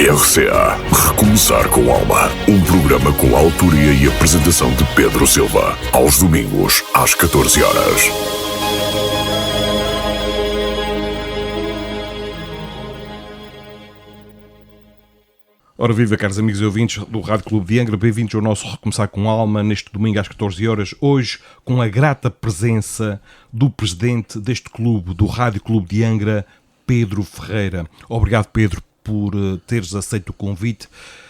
RCA Recomeçar com Alma. Um programa com a autoria e apresentação de Pedro Silva. Aos domingos, às 14 horas. Ora viva, caros amigos e ouvintes do Rádio Clube de Angra, bem-vindos ao nosso Recomeçar com Alma, neste domingo às 14 horas, hoje com a grata presença do presidente deste clube, do Rádio Clube de Angra, Pedro Ferreira. Obrigado, Pedro, por teres aceito o convite,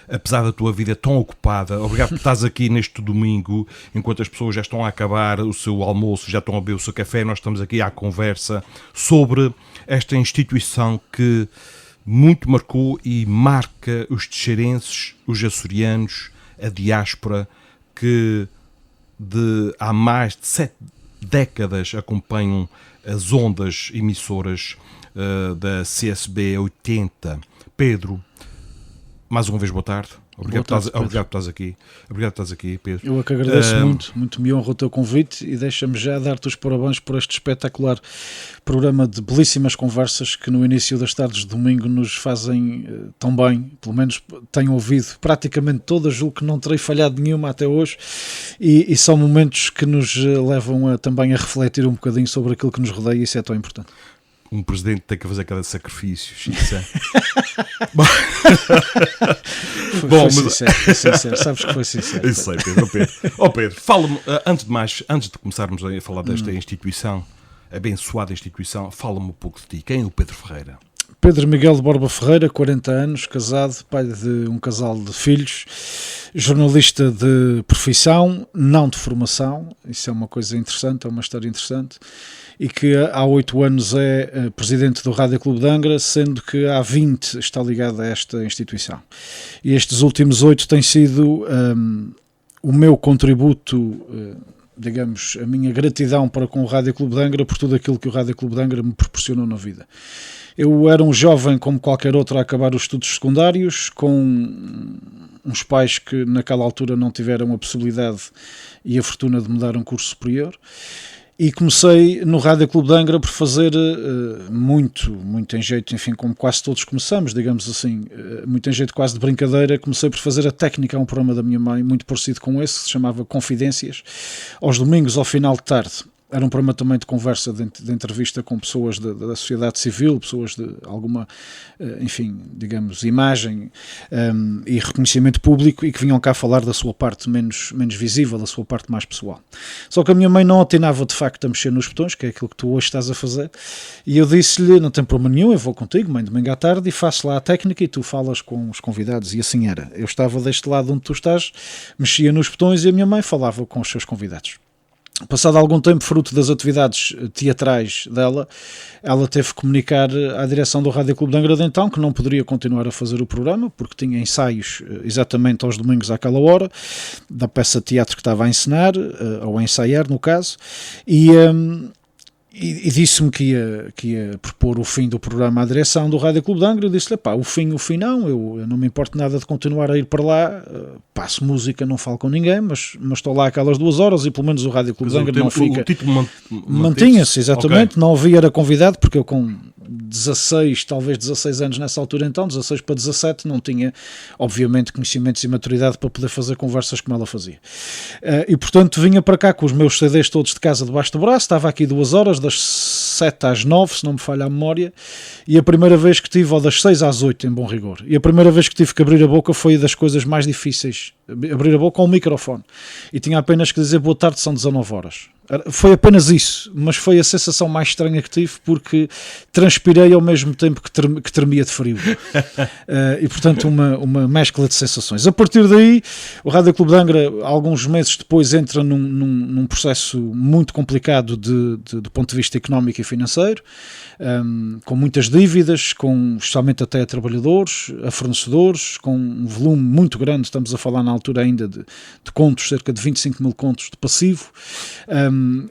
apesar da tua vida tão ocupada. Obrigado por estás aqui neste domingo, enquanto as pessoas já estão a acabar o seu almoço, já estão a beber o seu café, nós estamos aqui à conversa sobre esta instituição que muito marcou e marca os teixeirenses, os açorianos, a diáspora, que há mais de 7 décadas acompanham as ondas emissoras da CSB 80. Pedro, mais uma vez boa tarde. Obrigado por estás aqui. Obrigado por estás aqui, Pedro. Eu é que agradeço muito me honra o teu convite e deixa-me já dar-te os parabéns por este espetacular programa de belíssimas conversas que no início das tardes de domingo nos fazem tão bem. Pelo menos tenho ouvido praticamente todas, julgo que não terei falhado nenhuma até hoje, e são momentos que nos levam também a refletir um bocadinho sobre aquilo que nos rodeia, e isso é tão importante. Um presidente tem que fazer cada sacrifício. Foi sincero, sabes que foi sincero. Eu sei, Pedro. Pedro, fala-me, antes de começarmos a falar desta instituição, abençoada instituição, fala-me um pouco de ti. Quem é o Pedro Ferreira? Pedro Miguel de Borba Ferreira, 40 anos, casado, pai de um casal de filhos, jornalista de profissão, não de formação. Isso é uma coisa interessante, é uma história interessante, e que há 8 anos é presidente do Rádio Clube de Angra, sendo que há 20 está ligado a esta instituição. E estes últimos 8 têm sido o meu contributo, digamos, a minha gratidão para com o Rádio Clube de Angra por tudo aquilo que o Rádio Clube de Angra me proporcionou na vida. Eu era um jovem como qualquer outro a acabar os estudos secundários, com uns pais que naquela altura não tiveram a possibilidade e a fortuna de me dar um curso superior, e comecei no Rádio Clube de Angra por fazer muito em jeito, enfim, como quase todos começamos, digamos assim, muito em jeito quase de brincadeira, comecei por fazer a técnica a um programa da minha mãe, muito parecido com esse, que se chamava Confidências, aos domingos ao final de tarde. Era um programa também de conversa, de entrevista com pessoas da sociedade civil, pessoas de alguma, enfim, digamos, imagem e reconhecimento público, e que vinham cá falar da sua parte menos visível, da sua parte mais pessoal. Só que a minha mãe não atinava de facto a mexer nos botões, que é aquilo que tu hoje estás a fazer, e eu disse-lhe, não tem problema nenhum, eu vou contigo, mãe, domingo à tarde, e faço lá a técnica e tu falas com os convidados. E assim era. Eu estava deste lado onde tu estás, mexia nos botões e a minha mãe falava com os seus convidados. Passado algum tempo, fruto das atividades teatrais dela, ela teve que comunicar à direção do Rádio Clube de Angra de então que não poderia continuar a fazer o programa, porque tinha ensaios exatamente aos domingos àquela hora, da peça de teatro que estava a encenar, ou a ensaiar no caso, e disse-me que ia propor o fim do programa à direção do Rádio Clube de Angra. Eu disse-lhe, o fim não, eu não me importo nada de continuar a ir para lá, passo música, não falo com ninguém, mas estou lá aquelas 2 horas e pelo menos o Rádio Clube de Angra não fica... O título mantinha-se, exatamente, okay. Não havia era convidado, porque eu com 16, talvez 16 anos nessa altura então, 16 para 17, não tinha, obviamente, conhecimentos e maturidade para poder fazer conversas como ela fazia. E, portanto, vinha para cá com os meus CDs todos de casa debaixo do braço, estava aqui 2 horas, das 7 às 9, se não me falha a memória, e a primeira vez que tive, ou das 6 às 8, em bom rigor, e a primeira vez que tive que abrir a boca foi das coisas mais difíceis, abrir a boca com o microfone, e tinha apenas que dizer boa tarde, são 19 horas. Foi apenas isso, mas foi a sensação mais estranha que tive, porque transpirei ao mesmo tempo que tremia de frio. E portanto uma mescla de sensações. A partir daí, o Rádio Clube de Angra, alguns meses depois, entra num processo muito complicado do ponto de vista económico e financeiro, com muitas dívidas, especialmente até a trabalhadores, a fornecedores, com um volume muito grande, estamos a falar na altura ainda de contos, cerca de 25 mil contos de passivo,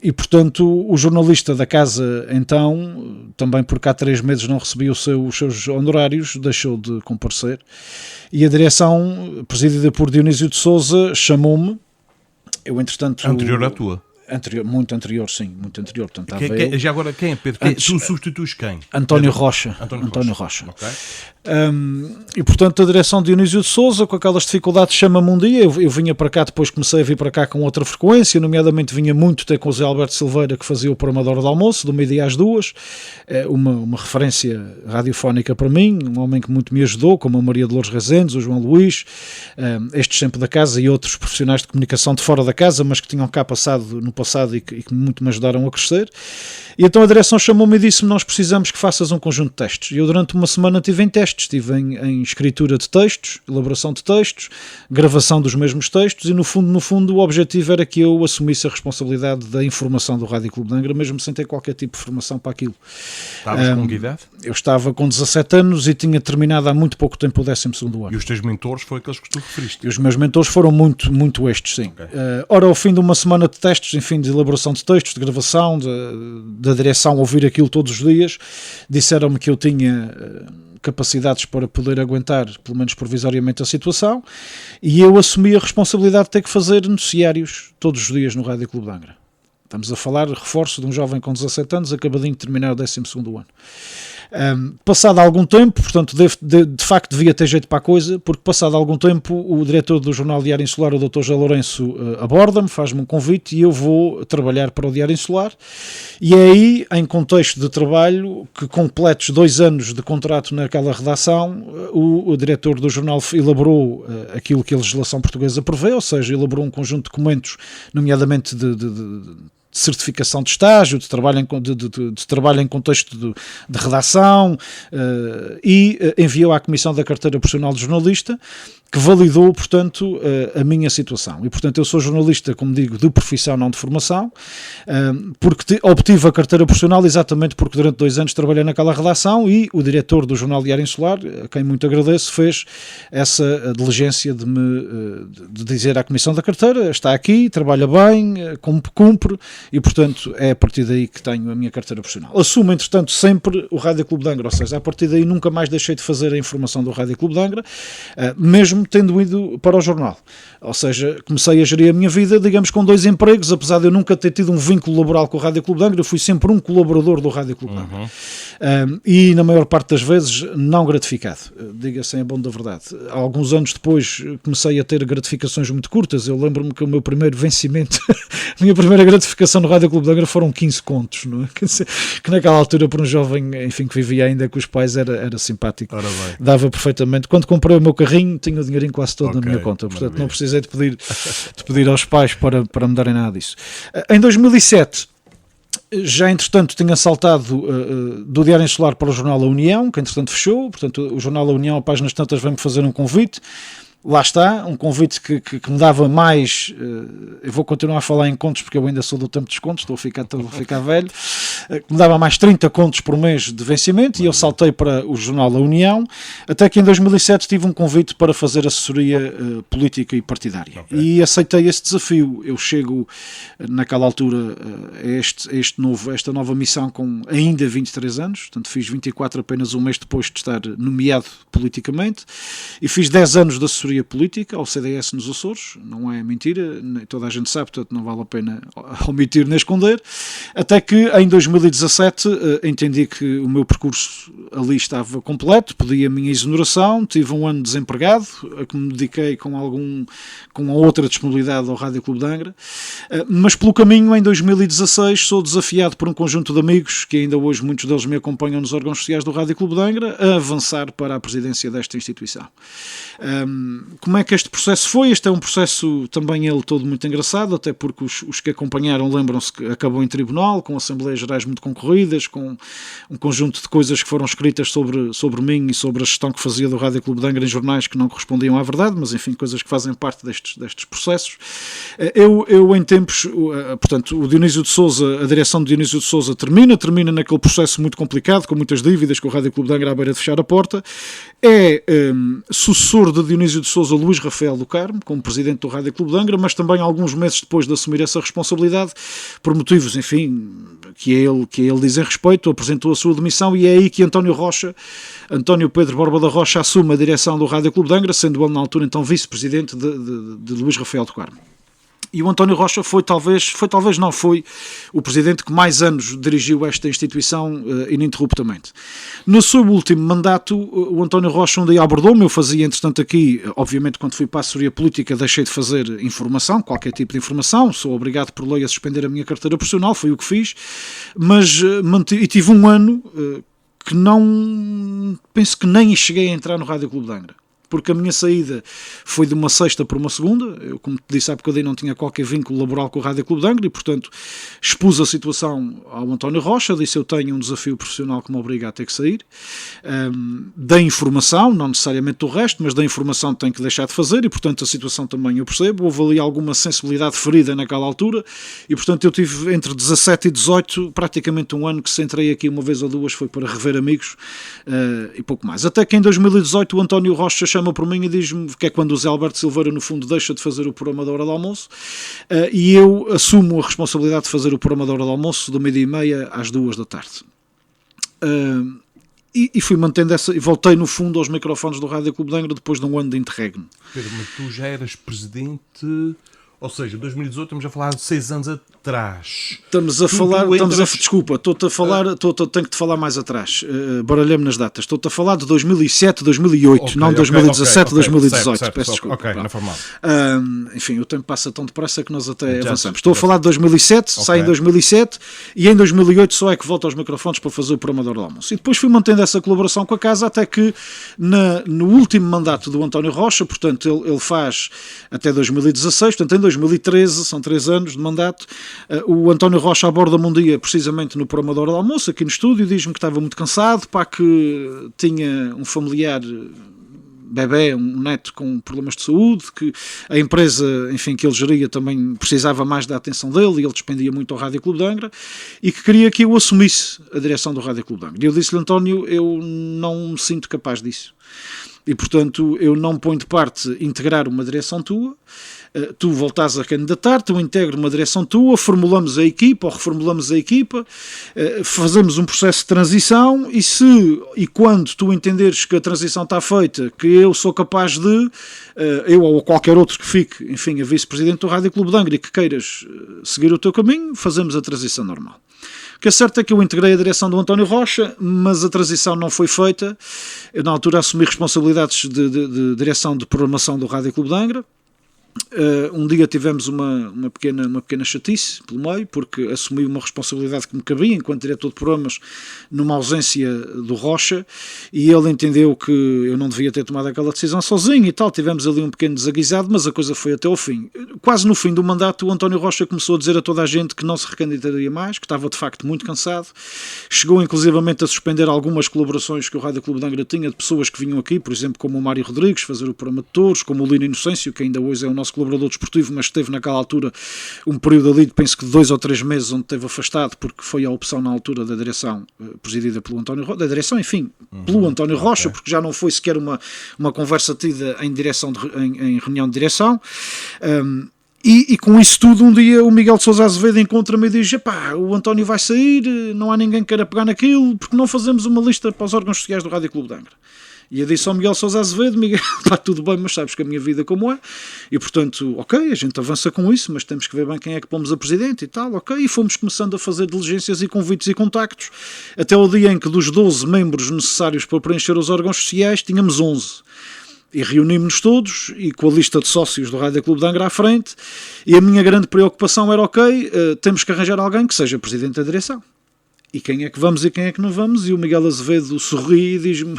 e portanto o jornalista da casa então, também porque há 3 meses não recebia os seus honorários, deixou de comparecer, e a direção, presidida por Dionísio de Sousa, chamou-me. Eu, entretanto, anterior à tua. Muito anterior, sim, muito anterior. Portanto, já agora, quem é Pedro? Tu substituis quem? António Rocha. António Rocha. Okay. E portanto a direção de Dionísio de Sousa, com aquelas dificuldades, chama-me um dia. Eu vinha para cá, depois comecei a vir para cá com outra frequência, nomeadamente vinha muito ter com o Zé Alberto Silveira, que fazia o programa da hora de almoço, do meio-dia às 2, uma referência radiofónica para mim, um homem que muito me ajudou, como a Maria de Lourdes Rezendes, o João Luís, estes sempre da casa e outros profissionais de comunicação de fora da casa, mas que tinham cá passado no passado e que muito me ajudaram a crescer. E então a direção chamou-me e disse-me: nós precisamos que faças um conjunto de testes. E eu durante uma semana estive em testes, estive em escritura de textos, elaboração de textos, gravação dos mesmos textos, e no fundo o objetivo era que eu assumisse a responsabilidade da informação do Rádio Clube de Angra, mesmo sem ter qualquer tipo de formação para aquilo. Estavas com que idade? Eu estava com 17 anos e tinha terminado há muito pouco tempo o 12º ano. E os teus mentores foram aqueles que tu referiste? E os meus mentores foram muito estes, sim. Okay. Ora, ao fim de uma semana de testes, enfim, de elaboração de textos, de gravação, da direção, ouvir aquilo todos os dias, disseram-me que eu tinha capacidades para poder aguentar, pelo menos provisoriamente, a situação, e eu assumi a responsabilidade de ter que fazer noticiários todos os dias no Rádio Clube de Angra. Estamos a falar, reforço, de um jovem com 17 anos, acabadinho de terminar o 12º ano. Passado algum tempo, portanto, de facto devia ter jeito para a coisa, porque passado algum tempo o diretor do jornal Diário Insular, o Dr. José Lourenço, aborda-me, faz-me um convite e eu vou trabalhar para o Diário Insular, e é aí, em contexto de trabalho, que completos 2 anos de contrato naquela redação, o diretor do jornal elaborou aquilo que a legislação portuguesa prevê, ou seja, elaborou um conjunto de documentos, nomeadamente de certificação de estágio, de trabalho em contexto de redação, e enviou à Comissão da Carteira Profissional de Jornalista, que validou, portanto, a minha situação. E, portanto, eu sou jornalista, como digo, de profissão, não de formação, porque obtive a carteira profissional exatamente porque durante 2 anos trabalhei naquela redação, e o diretor do jornal Diário Insular, a quem muito agradeço, fez essa diligência de dizer à Comissão da Carteira: está aqui, trabalha bem, cumpre, e, portanto, é a partir daí que tenho a minha carteira profissional. Assumo, entretanto, sempre o Rádio Clube de Angra, ou seja, a partir daí nunca mais deixei de fazer a informação do Rádio Clube de Angra, mesmo tendo ido para o jornal. Ou seja, comecei a gerir a minha vida, digamos, com 2 empregos, apesar de eu nunca ter tido um vínculo laboral com o Rádio Clube de Angra, eu fui sempre um colaborador do Rádio Clube de Angra. E, na maior parte das vezes, não gratificado. Diga-se em bom da verdade. Alguns anos depois comecei a ter gratificações muito curtas. Eu lembro-me que o meu primeiro vencimento, a minha primeira gratificação no Rádio Clube de Angra foram 15 contos, não é? Que naquela altura, para um jovem, enfim, que vivia ainda com os pais, era simpático. Dava perfeitamente. Quando comprei o meu carrinho, tinha o dinheirinho quase todo na minha conta, portanto maravilha. Não precisei de pedir aos pais para me darem nada disso. Em 2007, já entretanto tinha saltado do Diário Insular para o jornal A União, que entretanto fechou, portanto o jornal A União, a páginas tantas, veio-me fazer um convite. Lá está, um convite que me dava mais. Eu vou continuar a falar em contos porque eu ainda sou do tempo dos contos, estou a ficar velho. Que me dava mais 30 contos por mês de vencimento, e eu saltei para o jornal A União, até que em 2007 tive um convite para fazer assessoria política e partidária. Okay. E aceitei esse desafio. Eu chego naquela altura a esta nova missão com ainda 23 anos, portanto fiz 24 apenas um mês depois de estar nomeado politicamente, e fiz 10 anos de assessoria política ao CDS nos Açores, não é mentira, toda a gente sabe, portanto não vale a pena omitir nem esconder, até que em 2017 entendi que o meu percurso ali estava completo, pedi a minha exoneração, tive um ano desempregado, a que me dediquei com a outra disponibilidade ao Rádio Clube de Angra, mas pelo caminho em 2016 sou desafiado por um conjunto de amigos, que ainda hoje muitos deles me acompanham nos órgãos sociais do Rádio Clube de Angra, a avançar para a presidência desta instituição. Como é que este processo foi? Este é um processo também ele todo muito engraçado, até porque os que acompanharam lembram-se que acabou em tribunal, com assembleias gerais muito concorridas, com um conjunto de coisas que foram escritas sobre mim e sobre a gestão que fazia do Rádio Clube de Angra em jornais que não correspondiam à verdade, mas enfim, coisas que fazem parte destes processos. Eu em tempos, portanto, o Dionísio de Sousa, a direção de Dionísio de Sousa termina naquele processo muito complicado, com muitas dívidas, com o Rádio Clube de Angra à beira de fechar a porta. Sucessor de Dionísio de Sousa, Luís Rafael do Carmo, como presidente do Rádio Clube de Angra, mas também alguns meses depois de assumir essa responsabilidade, por motivos, enfim, que a ele dizem respeito, apresentou a sua demissão, e é aí que António Pedro Borba da Rocha assume a direção do Rádio Clube de Angra, sendo ele na altura então vice-presidente de Luís Rafael do Carmo. E o António Rocha foi talvez não, foi o presidente que mais anos dirigiu esta instituição ininterruptamente. No seu último mandato, o António Rocha um dia abordou-me, eu fazia, entretanto, aqui, obviamente, quando fui para a assessoria política, deixei de fazer informação, qualquer tipo de informação, sou obrigado por lei a suspender a minha carteira profissional, foi o que fiz, mas e tive um ano que não, penso que nem cheguei a entrar no Rádio Clube de Angra. Porque a minha saída foi de uma sexta para uma segunda. Eu, como te disse há bocadinho, não tinha qualquer vínculo laboral com o Rádio Clube de Angra e, portanto, expus a situação ao António Rocha, disse eu tenho um desafio profissional que me obriga a ter que sair. Da informação, não necessariamente do resto, mas da informação tenho que deixar de fazer e, portanto, a situação também eu percebo. Houve ali alguma sensibilidade ferida naquela altura e, portanto, eu tive entre 17 e 18, praticamente um ano que se entrei aqui uma vez ou duas, foi para rever amigos e pouco mais. Até que em 2018 o António Rocha chama por mim e diz-me que é quando o Zé Alberto Silveira no fundo deixa de fazer o programa da hora do almoço e eu assumo a responsabilidade de fazer o programa da hora do almoço do 12h30 às 2 da tarde. E fui mantendo essa, e voltei no fundo aos microfones do Rádio Clube de Angra depois de um ano de interregno. Pedro, mas tu já eras presidente, ou seja, 2018 estamos a falar de 6 anos atrás. Desculpa, tenho que te falar mais atrás, baralhei-me nas datas, estou-te a falar de 2007, 2008, não 2017, 2018, certo, peço desculpa. Ok, não foi mal. Enfim, o tempo passa tão depressa que nós até avançamos. Estou a falar de 2007, saí em 2007 e em 2008 só é que volto aos microfones para fazer o programa da hora do almoço. E depois fui mantendo essa colaboração com a casa até que no último mandato do António Rocha, portanto ele faz até 2016, portanto em 2013, são 3 anos de mandato, o António Rocha aborda-me um dia precisamente no programa da hora do almoço, aqui no estúdio, diz-me que estava muito cansado, que tinha um familiar bebê, um neto com problemas de saúde, que a empresa, enfim, que ele geria também precisava mais da atenção dele e ele despendia muito ao Rádio Clube de Angra e que queria que eu assumisse a direção do Rádio Clube de Angra. E eu disse-lhe, António, eu não me sinto capaz disso. E, portanto, eu não ponho de parte integrar uma direção tua, tu voltares a candidatar-te, eu integro uma direção tua, formulamos a equipa ou reformulamos a equipa, fazemos um processo de transição e quando tu entenderes que a transição está feita, que eu sou capaz de, eu ou qualquer outro que fique, enfim, a vice-presidente do Rádio Clube de Angra e que queiras seguir o teu caminho, fazemos a transição normal. O que é certo é que eu integrei a direção do António Rocha, mas a transição não foi feita. Eu, na altura, assumi responsabilidades de direção de programação do Rádio Clube de Angra. Um dia tivemos uma pequena chatice pelo meio, porque assumi uma responsabilidade que me cabia enquanto diretor de programas numa ausência do Rocha e ele entendeu que eu não devia ter tomado aquela decisão sozinho e tal, tivemos ali um pequeno desaguisado, mas a coisa foi até ao fim. Quase no fim do mandato o António Rocha começou a dizer a toda a gente que não se recandidataria mais, que estava de facto muito cansado, chegou inclusivamente a suspender algumas colaborações que o Rádio Clube de Angra tinha de pessoas que vinham aqui, por exemplo como o Mário Rodrigues fazer o programa de touros, como o Lino Inocêncio, que ainda hoje é o nosso colaborador desportivo, mas teve naquela altura um período ali, penso que de 2 ou 3 meses, onde esteve afastado, porque foi a opção na altura da direção presidida pelo António Rocha, da direção, enfim, pelo António Rocha, porque já não foi sequer uma conversa tida em reunião de direção. E com isso tudo, um dia o Miguel de Sousa Azevedo encontra-me e diz: epá, o António vai sair, não há ninguém que queira pegar naquilo, porque não fazemos uma lista para os órgãos sociais do Rádio Clube de Angra. E eu disse ao Miguel Sousa Azevedo: Miguel, está tudo bem, mas sabes que a minha vida como é, e portanto, ok, a gente avança com isso, mas temos que ver bem quem é que pomos a presidente e tal, ok, e fomos começando a fazer diligências e convites e contactos, até o dia em que dos 12 membros necessários para preencher os órgãos sociais, tínhamos 11. E reunimos-nos todos, e com a lista de sócios do Rádio Clube de Angra à frente, e a minha grande preocupação era, ok, temos que arranjar alguém que seja presidente da direção. E quem é que vamos e quem é que não vamos? E o Miguel Azevedo sorri e diz-me: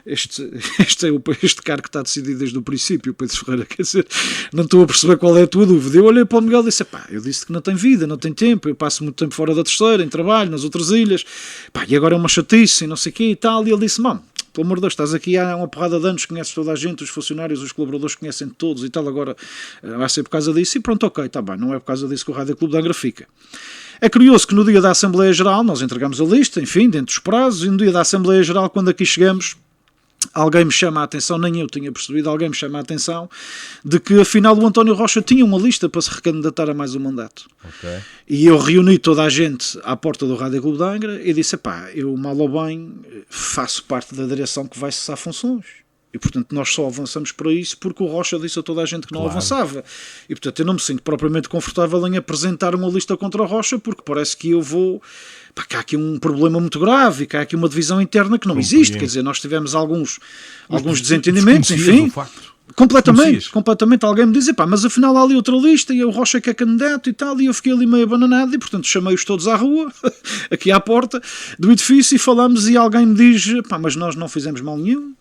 este cara que está decidido desde o princípio, Pedro Ferreira, quer dizer, não estou a perceber qual é a tua dúvida. Eu olhei para o Miguel e disse: pá, eu disse que não tem vida, não tem tempo, eu passo muito tempo fora da terceira, em trabalho, nas outras ilhas, pá, e agora é uma chatice e não sei o quê e tal. E ele disse: mano, pelo amor de Deus, estás aqui há uma porrada de anos, conheces toda a gente, os funcionários, os colaboradores conhecem todos e tal, agora vai ser por causa disso. E pronto, ok, está bem, não é por causa disso que o Rádio Clube de Angra fica. É curioso que no dia da Assembleia Geral, nós entregamos a lista, enfim, dentro dos prazos, e no dia da Assembleia Geral, quando aqui chegamos, alguém me chama a atenção, nem eu tinha percebido, alguém me chama a atenção, de que afinal o António Rocha tinha uma lista para se recandidatar a mais um mandato. Okay. E eu reuni toda a gente à porta do Rádio Clube de Angra e disse: pá, eu mal ou bem faço parte da direção que vai cessar funções. E, portanto, nós só avançamos para isso porque o Rocha disse a toda a gente que não avançava. E, portanto, eu não me sinto propriamente confortável em apresentar uma lista contra o Rocha, porque parece que eu vou... Pá, que há aqui um problema muito grave, que há aqui uma divisão interna que não existe. Quer dizer, nós tivemos alguns desentendimentos, enfim... Completamente. Alguém me diz, pá, mas afinal há ali outra lista e o Rocha que é candidato e tal, e eu fiquei ali meio abananado e, portanto, chamei-os todos à rua, aqui à porta do edifício, e falamos, e alguém me diz, pá, mas nós não fizemos mal nenhum,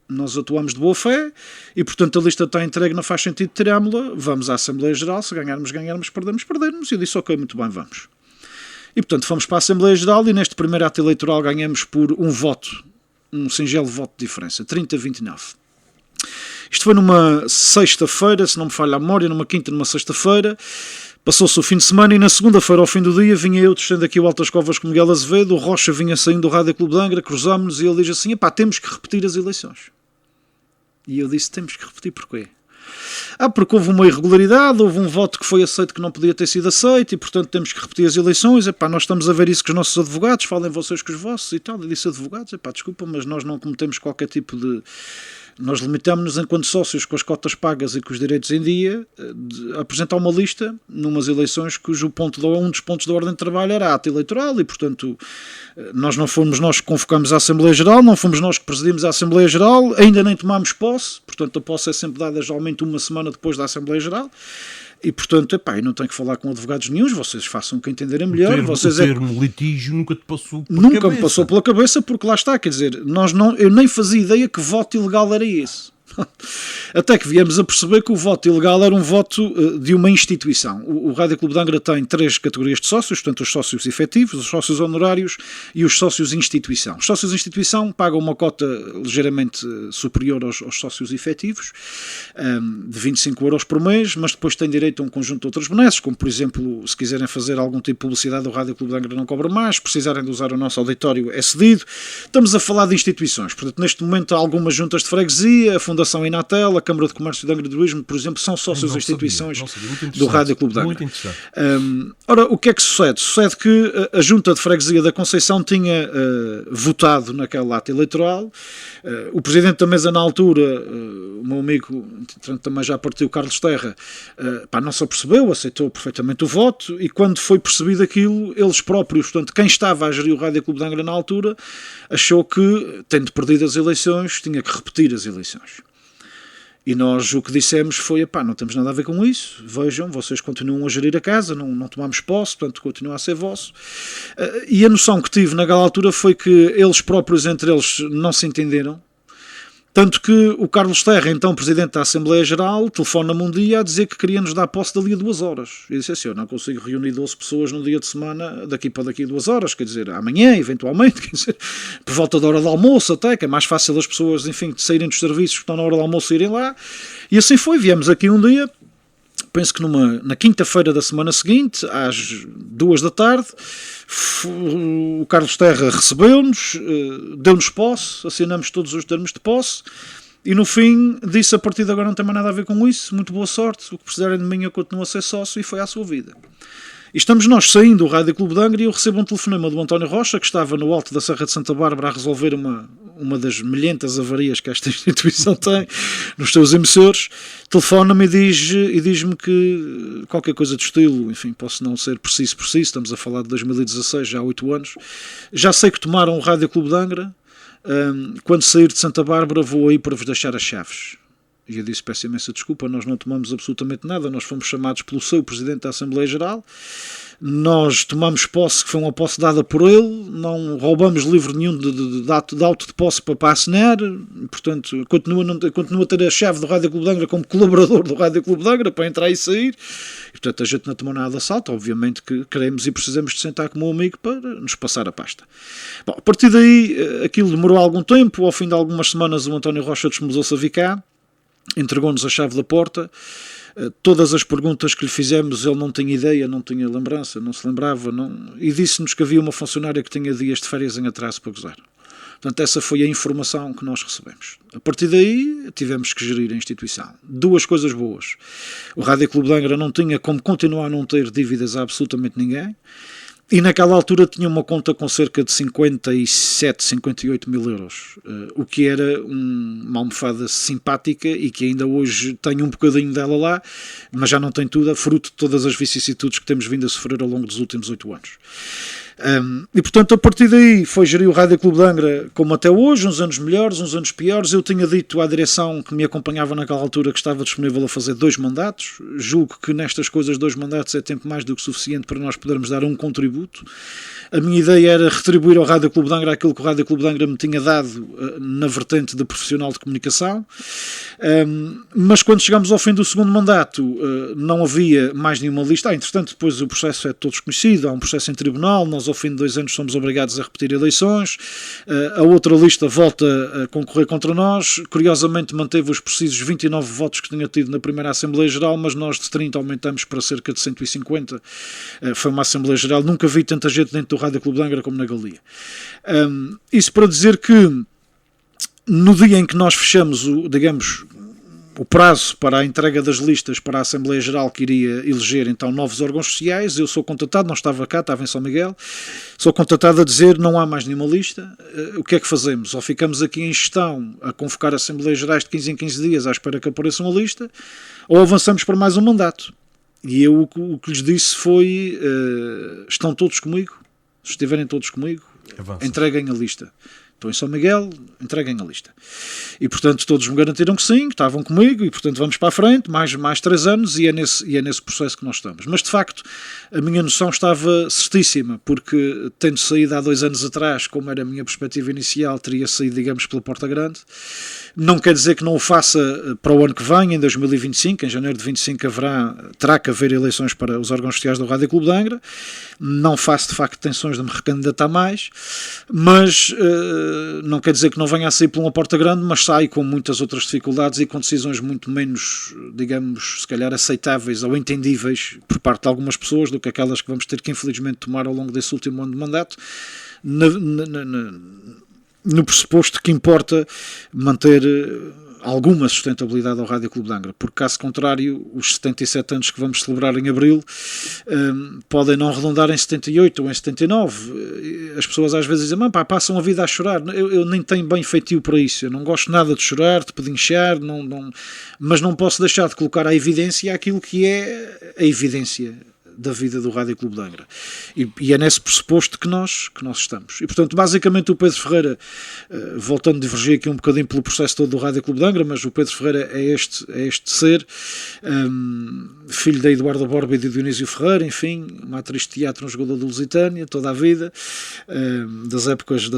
nós atuamos de boa fé e, portanto, a lista está entregue, não faz sentido tirámo-la, vamos à Assembleia Geral, se ganharmos, perdermos, e eu disse, ok, muito bem, vamos. E, portanto, fomos para a Assembleia Geral e neste primeiro ato eleitoral ganhamos por um voto, um singelo voto de diferença, 30-29. Isto foi numa sexta-feira, se não me falha a memória, numa quinta, numa sexta-feira. Passou-se o fim de semana e na segunda-feira, ao fim do dia, vinha eu descendo aqui o Altas Covas com Miguel Azevedo, o Rocha vinha saindo do Rádio Clube de Angra, cruzámos-nos e ele diz assim, pá, temos que repetir as eleições. E eu disse, temos que repetir porquê? Porque houve uma irregularidade, houve um voto que foi aceito que não podia ter sido aceito e, portanto, temos que repetir as eleições. Nós estamos a ver isso com os nossos advogados, falem vocês com os vossos e tal. Eu disse, advogados, desculpa, mas nós não cometemos qualquer tipo de... Nós limitamos-nos, enquanto sócios, com as cotas pagas e com os direitos em dia, a apresentar uma lista numas eleições cujo um dos pontos da ordem de trabalho era ato eleitoral e, portanto, nós não fomos nós que convocamos a Assembleia Geral, não fomos nós que presidimos a Assembleia Geral, ainda nem tomámos posse, portanto, a posse é sempre dada geralmente uma semana depois da Assembleia Geral. E, portanto, eu não tenho que falar com advogados nenhuns, vocês façam o que entenderem melhor. O termo litígio nunca te passou pela cabeça? Nunca me passou pela cabeça, porque lá está, quer dizer, eu nem fazia ideia que voto ilegal era esse. Até que viemos a perceber que o voto ilegal era um voto de uma instituição. O Rádio Clube de Angra tem 3 categorias de sócios, portanto os sócios efetivos, os sócios honorários e os sócios instituição. Os sócios instituição pagam uma cota ligeiramente superior aos sócios efetivos, de 25 euros por mês, mas depois têm direito a um conjunto de outras benesses, como por exemplo, se quiserem fazer algum tipo de publicidade, o Rádio Clube de Angra não cobra mais, se precisarem de usar o nosso auditório é cedido. Estamos a falar de instituições, portanto neste momento há algumas juntas de freguesia, a Fundação Inatel, a Câmara de Comércio de Angra do Heroísmo, por exemplo, são sócios de instituições do Rádio Clube de Angra. Muito interessante. Ora, o que é que sucede? Sucede que a Junta de Freguesia da Conceição tinha votado naquele ato eleitoral. O Presidente da Mesa na altura, o meu amigo, também já partiu, Carlos Terra, não se apercebeu, aceitou perfeitamente o voto e quando foi percebido aquilo, eles próprios, portanto, quem estava a gerir o Rádio Clube de Angra na altura, achou que, tendo perdido as eleições, tinha que repetir as eleições. E nós o que dissemos foi, não temos nada a ver com isso, vejam, vocês continuam a gerir a casa, não tomamos posse, portanto continua a ser vosso. E a noção que tive naquela altura foi que eles próprios, entre eles, não se entenderam, tanto que o Carlos Terra, então Presidente da Assembleia Geral, telefona-me um dia a dizer que queria nos dar posse dali a 2 horas. E disse assim, eu não consigo reunir 12 pessoas num dia de semana daqui para daqui a 2 horas, quer dizer, amanhã, eventualmente, quer dizer, por volta da hora do almoço até, que é mais fácil as pessoas, enfim, de saírem dos serviços que estão na hora do almoço irem lá. E assim foi, viemos aqui um dia, penso que na quinta-feira da semana seguinte, às 2 da tarde, o Carlos Terra recebeu-nos, deu-nos posse, assinamos todos os termos de posse e no fim disse, a partir de agora não tem mais nada a ver com isso, muito boa sorte, o que precisarem de mim eu continuo a ser sócio, e foi à sua vida. E estamos nós saindo do Rádio Clube de Angra e eu recebo um telefonema do António Rocha, que estava no alto da Serra de Santa Bárbara a resolver uma das milhentas avarias que esta instituição tem nos seus emissores. Telefona-me e diz-me que qualquer coisa do estilo, enfim, posso não ser preciso, estamos a falar de 2016, já há 8 anos. Já sei que tomaram o Rádio Clube de Angra, quando sair de Santa Bárbara vou aí para vos deixar as chaves. E eu disse, peço imensa desculpa, nós não tomamos absolutamente nada, nós fomos chamados pelo seu Presidente da Assembleia Geral, nós tomamos posse, que foi uma posse dada por ele, não roubamos livro nenhum de auto de posse para assinar, portanto, continua a ter a chave do Rádio Clube de Angra como colaborador do Rádio Clube de Angra para entrar e sair, e portanto a gente não tomou nada de assalto, obviamente que queremos e precisamos de sentar como um amigo para nos passar a pasta. Bom, a partir daí, aquilo demorou algum tempo, ao fim de algumas semanas o António Rocha desmudou-se a vir cá, entregou-nos a chave da porta, todas as perguntas que lhe fizemos ele não tinha ideia, não tinha lembrança, não se lembrava, e disse-nos que havia uma funcionária que tinha dias de férias em atraso para gozar. Portanto, essa foi a informação que nós recebemos. A partir daí, tivemos que gerir a instituição. 2 coisas boas. O Rádio Clube de Angra não tinha como continuar a não ter dívidas a absolutamente ninguém. E naquela altura tinha uma conta com cerca de 57, 58 mil euros, o que era uma almofada simpática e que ainda hoje tenho um bocadinho dela lá, mas já não tem tudo, fruto de todas as vicissitudes que temos vindo a sofrer ao longo dos últimos 8 anos. E portanto a partir daí foi gerir o Rádio Clube de Angra como até hoje, uns anos melhores, uns anos piores. Eu tinha dito à direção que me acompanhava naquela altura que estava disponível a fazer 2 mandatos. Julgo que nestas coisas 2 mandatos é tempo mais do que suficiente para nós podermos dar um contributo. A minha ideia era retribuir ao Rádio Clube de Angra aquilo que o Rádio Clube de Angra me tinha dado na vertente de profissional de comunicação. Mas quando chegamos ao fim do segundo mandato não havia mais nenhuma lista. Entretanto, depois o processo é de todos conhecido, há um processo em tribunal, nós ao fim de 2 anos somos obrigados a repetir eleições, a outra lista volta a concorrer contra nós, curiosamente manteve os precisos 29 votos que tinha tido na primeira Assembleia Geral, mas nós de 30 aumentamos para cerca de 150, foi uma Assembleia Geral, nunca vi tanta gente dentro do Rádio Clube de Angra como na Galia. Isso para dizer que no dia em que nós fechamos o prazo para a entrega das listas para a Assembleia Geral que iria eleger então novos órgãos sociais, eu sou contatado, não estava cá, estava em São Miguel, sou contatado a dizer não há mais nenhuma lista, o que é que fazemos? Ou ficamos aqui em gestão a convocar Assembleias Gerais de 15 em 15 dias à espera que apareça uma lista, ou avançamos para mais um mandato. E eu o que lhes disse foi, estão todos comigo, se estiverem todos comigo, entreguem a lista. Estou em São Miguel, entreguem a lista. E, portanto, todos me garantiram que sim, que estavam comigo, e, portanto, vamos para a frente, mais 3 anos, e é nesse processo que nós estamos. Mas, de facto, a minha noção estava certíssima, porque, tendo saído há 2 anos atrás, como era a minha perspectiva inicial, teria saído, digamos, pela porta grande. Não quer dizer que não o faça para o ano que vem, em 2025, em janeiro de 25 terá que haver eleições para os órgãos sociais do Rádio Clube de Angra. Não faço, de facto, tensões de me recandidatar mais, mas não quer dizer que não venha a sair por uma porta grande, mas sai com muitas outras dificuldades e com decisões muito menos, digamos, se calhar aceitáveis ou entendíveis por parte de algumas pessoas do que aquelas que vamos ter que infelizmente tomar ao longo desse último ano de mandato, no pressuposto que importa manter alguma sustentabilidade ao Rádio Clube de Angra, porque caso contrário, os 77 anos que vamos celebrar em Abril podem não arredondar em 78 ou em 79. As pessoas às vezes dizem, passam a vida a chorar. Eu nem tenho bem feitio para isso, eu não gosto nada de chorar, de pedinchar, mas não posso deixar de colocar à evidência aquilo que é a evidência da vida do Rádio Clube de Angra. E é nesse pressuposto que nós estamos. E, portanto, basicamente o Pedro Ferreira, voltando a divergir aqui um bocadinho pelo processo todo do Rádio Clube de Angra, mas o Pedro Ferreira é este ser, filho da Eduarda Borba e de Dionísio Ferreira, enfim, uma atriz de teatro, um jogador de Lusitânia, toda a vida, das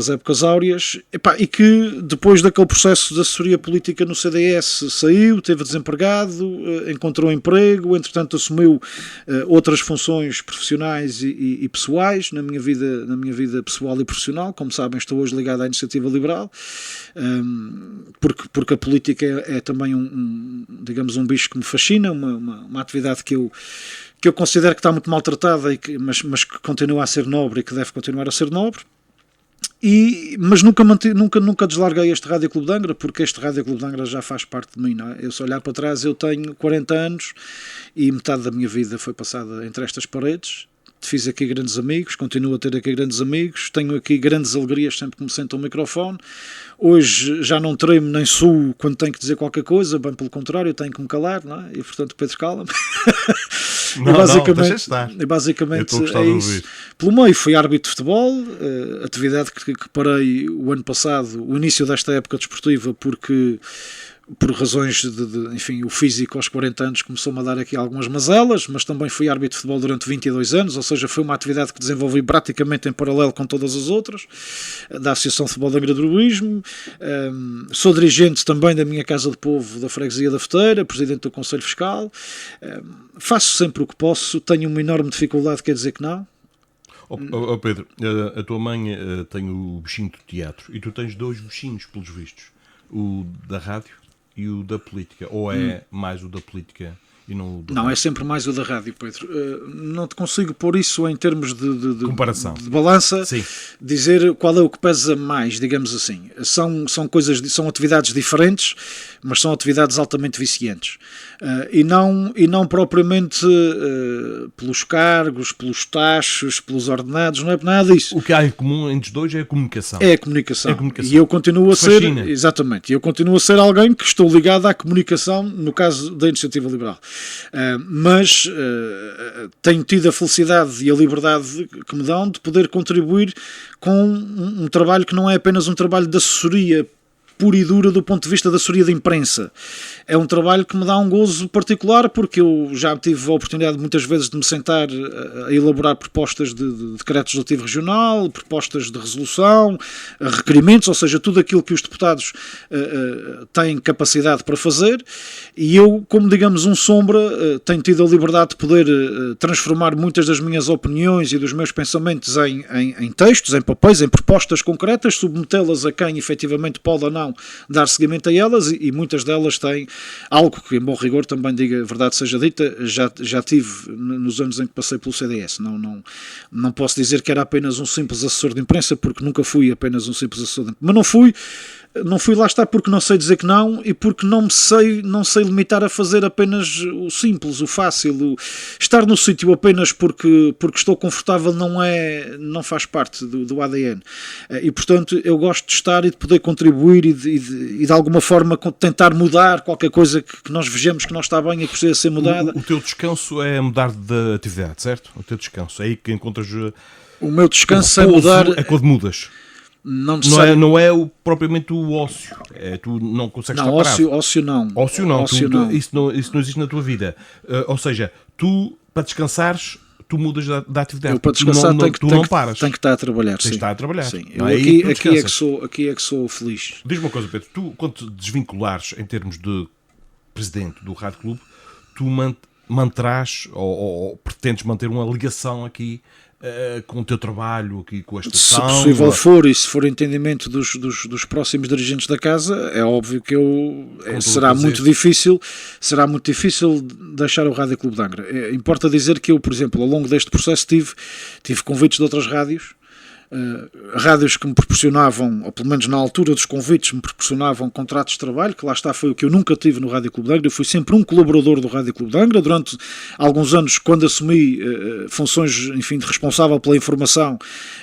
épocas áureas, e que depois daquele processo de assessoria política no CDS saiu, teve desempregado, encontrou emprego, entretanto assumiu outras funções profissionais e pessoais na minha vida pessoal e profissional. Como sabem, estou hoje ligado à Iniciativa Liberal, porque a política é também digamos, um bicho que me fascina, uma atividade que eu considero que está muito maltratada, mas que continua a ser nobre e que deve continuar a ser nobre. Mas nunca deslarguei este Rádio Clube de Angra, porque este Rádio Clube de Angra já faz parte de mim, não é? Eu, se olhar para trás, eu tenho 40 anos e metade da minha vida foi passada entre estas paredes. Fiz aqui grandes amigos, continuo a ter aqui grandes amigos, tenho aqui grandes alegrias sempre que me sento ao microfone. Hoje já não tremo nem suo quando tenho que dizer qualquer coisa, bem pelo contrário, tenho que me calar, não é? E portanto, Pedro, cala-me. E basicamente é isso. Pelo meio fui árbitro de futebol, atividade que parei o ano passado, o início desta época desportiva, porque por razões enfim, o físico aos 40 anos começou-me a dar aqui algumas mazelas, mas também fui árbitro de futebol durante 22 anos, ou seja, foi uma atividade que desenvolvi praticamente em paralelo com todas as outras, da Associação de Futebol de Agradoruísmo, sou dirigente também da minha Casa de Povo da Freguesia da Feteira, presidente do Conselho Fiscal, faço sempre o que posso, tenho uma enorme dificuldade, quer dizer que não. Pedro, a tua mãe tem o bichinho do teatro e tu tens 2 bichinhos, pelos vistos, o da rádio e o da política, ou é mais o da política e não o do Não, rádio? é sempre mais o da rádio, Pedro. Não te consigo pôr isso em termos de Comparação. de balança, Sim. dizer qual é o que pesa mais, digamos assim. São atividades diferentes, mas são atividades altamente viciantes. E não propriamente pelos cargos, pelos taxos, pelos ordenados, não é por nada disso. O que há em comum entre os dois é a comunicação. É a comunicação. É a comunicação. E eu continuo a ser, Fascina. exatamente, eu continuo a ser alguém que estou ligado à comunicação, no caso da Iniciativa Liberal. Mas tenho tido a felicidade e a liberdade que me dão de poder contribuir com um trabalho que não é apenas um trabalho de assessoria pura e dura do ponto de vista da assessoria de imprensa. É um trabalho que me dá um gozo particular, porque eu já tive a oportunidade muitas vezes de me sentar a elaborar propostas de decretos legislativo regional, propostas de resolução, requerimentos, ou seja, tudo aquilo que os deputados têm capacidade para fazer, e eu, como digamos um sombra, tenho tido a liberdade de poder transformar muitas das minhas opiniões e dos meus pensamentos em textos, em papéis, em propostas concretas, submetê-las a quem efetivamente pode ou não dar seguimento a elas, e muitas delas têm algo que, em bom rigor, também diga a verdade seja dita, já tive nos anos em que passei pelo CDS. Não posso dizer que era apenas um simples assessor de imprensa, porque nunca fui apenas um simples assessor de imprensa. Mas não fui lá estar porque não sei dizer que não, e porque não sei limitar a fazer apenas o simples, o fácil. Estar no sítio apenas porque estou confortável não faz parte do ADN. E, portanto, eu gosto de estar e de poder contribuir e de alguma forma tentar mudar qualquer coisa que nós vejamos que não está bem e que precisa ser mudada. O teu descanso é mudar de atividade, certo? O teu descanso. É aí que encontras O meu descanso o é repouso, mudar. é quando mudas. Não é propriamente o ócio. Tu não consegues estar parado. Ócio não. Ócio não. Ócio não. Isso não existe na tua vida. Ou seja, tu, para descansares, tu mudas da atividade. Eu, para descansar, tu não paras. Tenho que estar a trabalhar. Tens de estar a trabalhar. Sim. Não, Aqui é que sou feliz. Diz-me uma coisa, Pedro. Tu, quando te desvinculares em termos de presidente do Rádio Clube, tu manterás ou pretendes manter uma ligação aqui com o teu trabalho, aqui com a estação? Se possível for, e se for entendimento dos próximos dirigentes da casa, é óbvio que será muito difícil deixar o Rádio Clube de Angra. Importa dizer que eu, por exemplo, ao longo deste processo tive convites de outras rádios, rádios que me proporcionavam, ou pelo menos na altura dos convites, me proporcionavam contratos de trabalho, que lá está, foi o que eu nunca tive no Rádio Clube de Angra. Eu fui sempre um colaborador do Rádio Clube de Angra. Durante alguns anos, quando assumi funções, enfim, de responsável pela informação,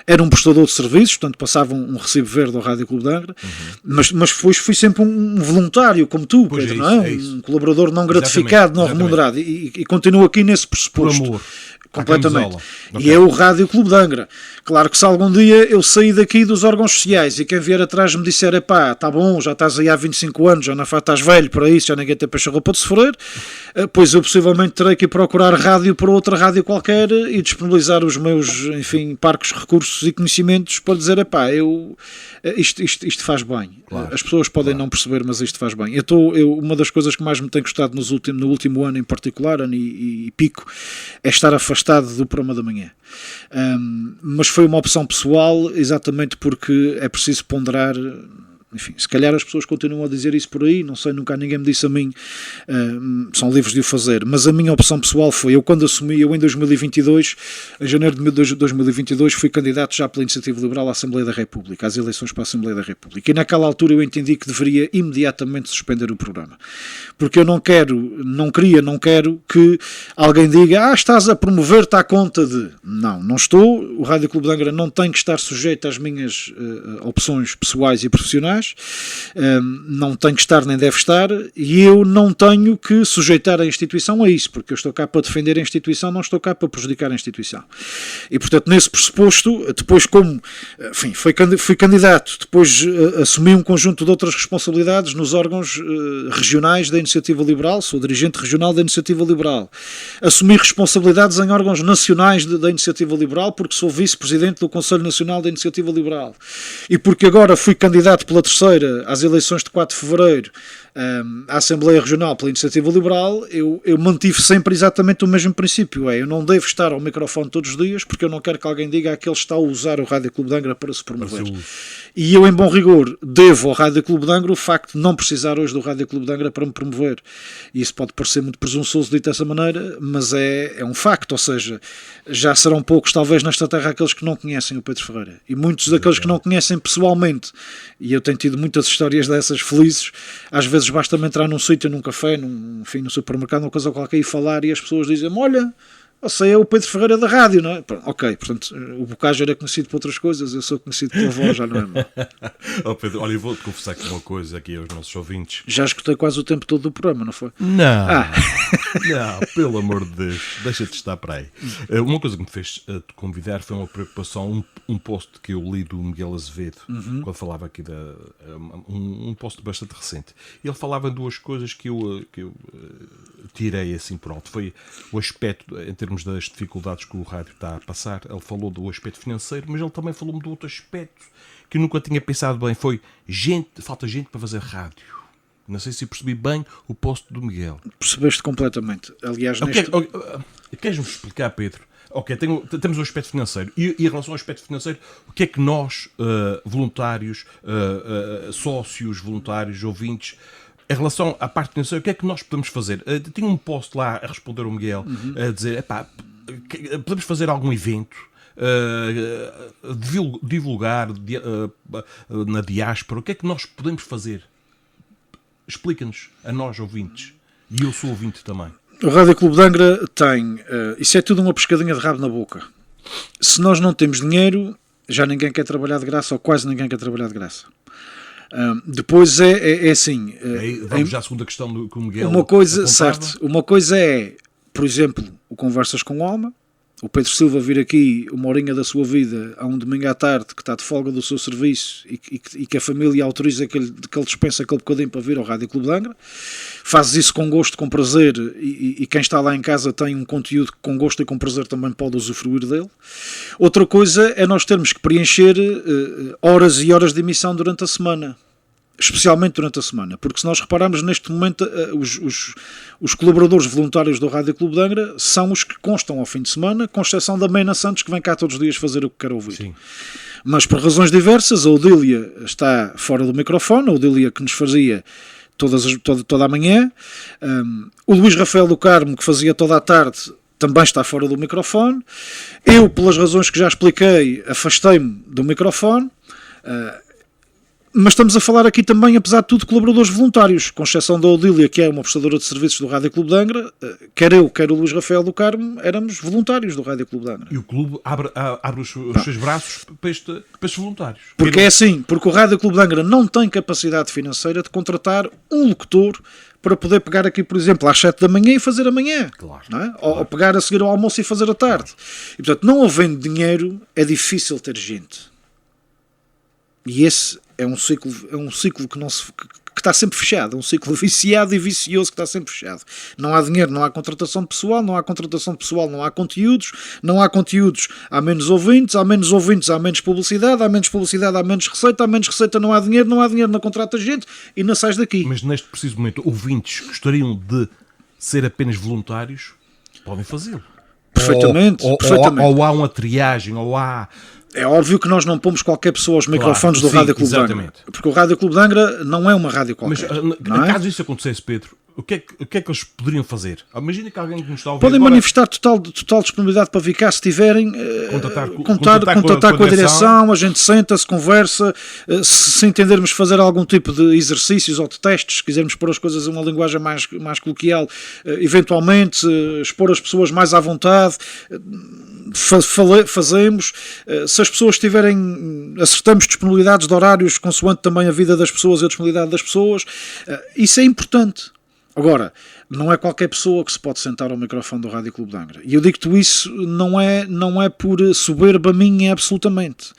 era um prestador de serviços, portanto passava um recibo verde ao Rádio Clube de Angra, mas depois fui sempre um voluntário, como tu, pois Pedro, é não é? Um colaborador não gratificado, não remunerado, e continuo aqui nesse pressuposto. Por amor. Completamente. Okay. E é o Rádio Clube de Angra. Claro que se algum dia eu sair daqui dos órgãos sociais e quem vier atrás me disser, epá, tá bom, já estás aí há 25 anos, já não estás velho para isso, já ninguém tem peixe a roupa de sofrer, pois eu possivelmente terei que ir procurar rádio para outra rádio qualquer e disponibilizar os meus, enfim, parcos, recursos e conhecimentos para dizer, epá, isto faz bem. Claro, as pessoas podem não perceber, mas isto faz bem. Uma das coisas que mais me tem gostado no último ano em particular, ano e pico, é estar afastado do programa da manhã. Mas foi uma opção pessoal, exatamente porque é preciso ponderar. Enfim, se calhar as pessoas continuam a dizer isso por aí, não sei, nunca ninguém me disse a mim, são livres de o fazer, mas a minha opção pessoal foi, eu quando assumi, eu em 2022, em janeiro de 2022, fui candidato já pela Iniciativa Liberal à Assembleia da República, às eleições para a Assembleia da República, e naquela altura eu entendi que deveria imediatamente suspender o programa, porque eu não quero que alguém diga, estás a promover-te à conta de... Não estou, o Rádio Clube de Angra não tem que estar sujeito às minhas opções pessoais e profissionais, não tem que estar nem deve estar, e eu não tenho que sujeitar a instituição a isso, porque eu estou cá para defender a instituição, não estou cá para prejudicar a instituição. E portanto, nesse pressuposto, depois fui candidato, depois assumi um conjunto de outras responsabilidades nos órgãos regionais da Iniciativa Liberal, sou dirigente regional da Iniciativa Liberal, assumi responsabilidades em órgãos nacionais da Iniciativa Liberal, porque sou vice-presidente do Conselho Nacional da Iniciativa Liberal, e porque agora fui candidato pela 13ª, às eleições de 4 de Fevereiro, à Assembleia Regional pela Iniciativa Liberal, eu mantive sempre exatamente o mesmo princípio, eu não devo estar ao microfone todos os dias, porque eu não quero que alguém diga que ele está a usar o Rádio Clube de Angra para se promover. E eu, em bom rigor, devo ao Rádio Clube de Angra o facto de não precisar hoje do Rádio Clube de Angra para me promover. E isso pode parecer muito presunçoso dito dessa maneira, mas é um facto, ou seja, já serão poucos talvez nesta terra aqueles que não conhecem o Pedro Ferreira. E muitos daqueles que não conhecem pessoalmente, e eu tenho tido muitas histórias dessas felizes, às vezes basta-me entrar num sítio, num café, num supermercado, uma coisa qualquer, e falar, e as pessoas dizem-me, olha, você é o Pedro Ferreira da rádio, não é? Ok, portanto, o Bocage era conhecido por outras coisas, eu sou conhecido pela voz, já não é? Oh Pedro, olha, eu vou-te confessar aqui uma coisa aqui aos nossos ouvintes. Já escutei quase o tempo todo do programa, não foi? Não, não, pelo amor de Deus, deixa-te estar para aí. Uma coisa que me fez te convidar foi uma preocupação, um post que eu li do Miguel Azevedo, quando falava aqui um post bastante recente. Ele falava de duas coisas que eu tirei assim por alto. Foi o aspecto, em termos das dificuldades que o rádio está a passar. Ele falou do aspecto financeiro, mas ele também falou-me de outro aspecto que eu nunca tinha pensado bem. Foi falta gente para fazer rádio. Não sei se percebi bem o post do Miguel. Percebeste completamente. Aliás, queres-me explicar, Pedro? Ok, temos o aspecto financeiro. E em relação ao aspecto financeiro, o que é que nós, voluntários, sócios, voluntários, ouvintes, em relação à parte financeira, o que é que nós podemos fazer? Tinha um post lá a responder ao Miguel, a dizer, podemos fazer algum evento, divulgar na diáspora, o que é que nós podemos fazer? Explica-nos, a nós ouvintes. E eu sou ouvinte também. O Rádio Clube de Angra tem, isso é tudo uma pescadinha de rabo na boca. Se nós não temos dinheiro, já ninguém quer trabalhar de graça, ou quase ninguém quer trabalhar de graça. Depois é assim. Vamos já à segunda questão que o Miguel uma coisa, apontava. certo. Uma coisa é, por exemplo, o Conversas com Alma. O Pedro Silva vir aqui uma horinha da sua vida a um domingo à tarde, que está de folga do seu serviço e que a família autoriza que ele dispensa aquele bocadinho para vir ao Rádio Clube de Angra. Fazes isso com gosto, com prazer, e quem está lá em casa tem um conteúdo que com gosto e com prazer também pode usufruir dele. Outra coisa é nós termos que preencher horas e horas de emissão durante a semana. Especialmente durante a semana, porque se nós repararmos neste momento, os colaboradores voluntários do Rádio Clube de Angra são os que constam ao fim de semana, com exceção da Mena Santos, que vem cá todos os dias fazer o que quer ouvir. Sim. Mas por razões diversas, a Odília está fora do microfone, a Odília que nos fazia toda a manhã, o Luís Rafael do Carmo, que fazia toda a tarde, também está fora do microfone. Eu, pelas razões que já expliquei, afastei-me do microfone. Mas estamos a falar aqui também, apesar de tudo, de colaboradores voluntários, com exceção da Odília, que é uma prestadora de serviços do Rádio Clube de Angra. Quer eu, quer o Luís Rafael do Carmo, éramos voluntários do Rádio Clube de Angra. E o clube abre os seus braços para estes voluntários. Porque é assim, porque o Rádio Clube de Angra não tem capacidade financeira de contratar um locutor para poder pegar aqui, por exemplo, às 7 da manhã e fazer amanhã. Claro. Não é? Claro. Ou pegar a seguir ao almoço e fazer à tarde. E, portanto, não havendo dinheiro, é difícil ter gente. E esse é um ciclo que está sempre fechado, é um ciclo viciado e vicioso que está sempre fechado. Não há dinheiro, não há contratação de pessoal, não há contratação de pessoal, não há conteúdos, não há conteúdos, há menos ouvintes, há menos ouvintes, há menos publicidade, há menos publicidade, há menos receita, não há dinheiro, não contrata gente e não sais daqui. Mas neste preciso momento, ouvintes gostariam de ser apenas voluntários, podem fazê-lo. Perfeitamente. Ou há uma triagem, ou há... É óbvio que nós não pomos qualquer pessoa aos microfones do Rádio Clube de Angra. Porque o Rádio Clube de Angra não é uma rádio qualquer. Mas, caso isso acontecesse, Pedro, o que é que eles poderiam fazer? Imagina que alguém que nos está a ouvir podem agora... manifestar total disponibilidade para vir cá se tiverem, contatar com a direção, a gente senta-se, conversa, se entendermos fazer algum tipo de exercícios ou de testes, se quisermos pôr as coisas em uma linguagem mais coloquial, eventualmente expor as pessoas mais à vontade, fazemos. Se as pessoas tiverem, acertamos disponibilidades de horários consoante também a vida das pessoas e a disponibilidade das pessoas, isso é importante. Agora, não é qualquer pessoa que se pode sentar ao microfone do Rádio Clube de Angra. E eu digo-te isso não é por soberba minha absolutamente.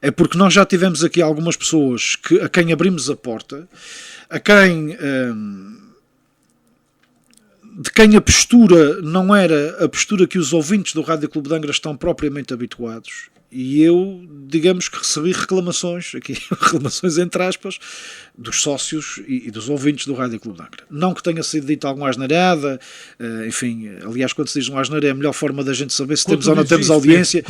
É porque nós já tivemos aqui algumas pessoas a quem abrimos a porta, de quem a postura não era a postura que os ouvintes do Rádio Clube de Angra estão propriamente habituados. E eu, digamos que recebi reclamações, aqui reclamações entre aspas, dos sócios e dos ouvintes do Rádio Clube de Angra. Não que tenha sido dito alguma asneirada, enfim, aliás, quando se diz uma asneira é a melhor forma da gente saber se temos ou não temos audiência.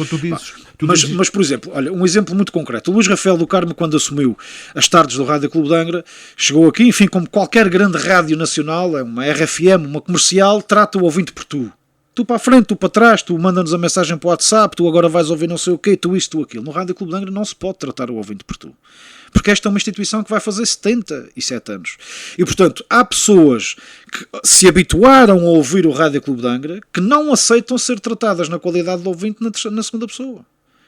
Mas, por exemplo, olha, um exemplo muito concreto. O Luís Rafael do Carmo, quando assumiu as tardes do Rádio Clube de Angra, chegou aqui, enfim, como qualquer grande rádio nacional, é uma RFM, uma comercial, trata o ouvinte por tu. Tu para a frente, tu para trás, tu manda-nos a mensagem para o WhatsApp, tu agora vais ouvir não sei o quê, tu isto, tu aquilo. No Rádio Clube de Angra não se pode tratar o ouvinte por tu. Porque esta é uma instituição que vai fazer 77 anos. E, portanto, há pessoas que se habituaram a ouvir o Rádio Clube de Angra que não aceitam ser tratadas na qualidade de ouvinte na segunda pessoa.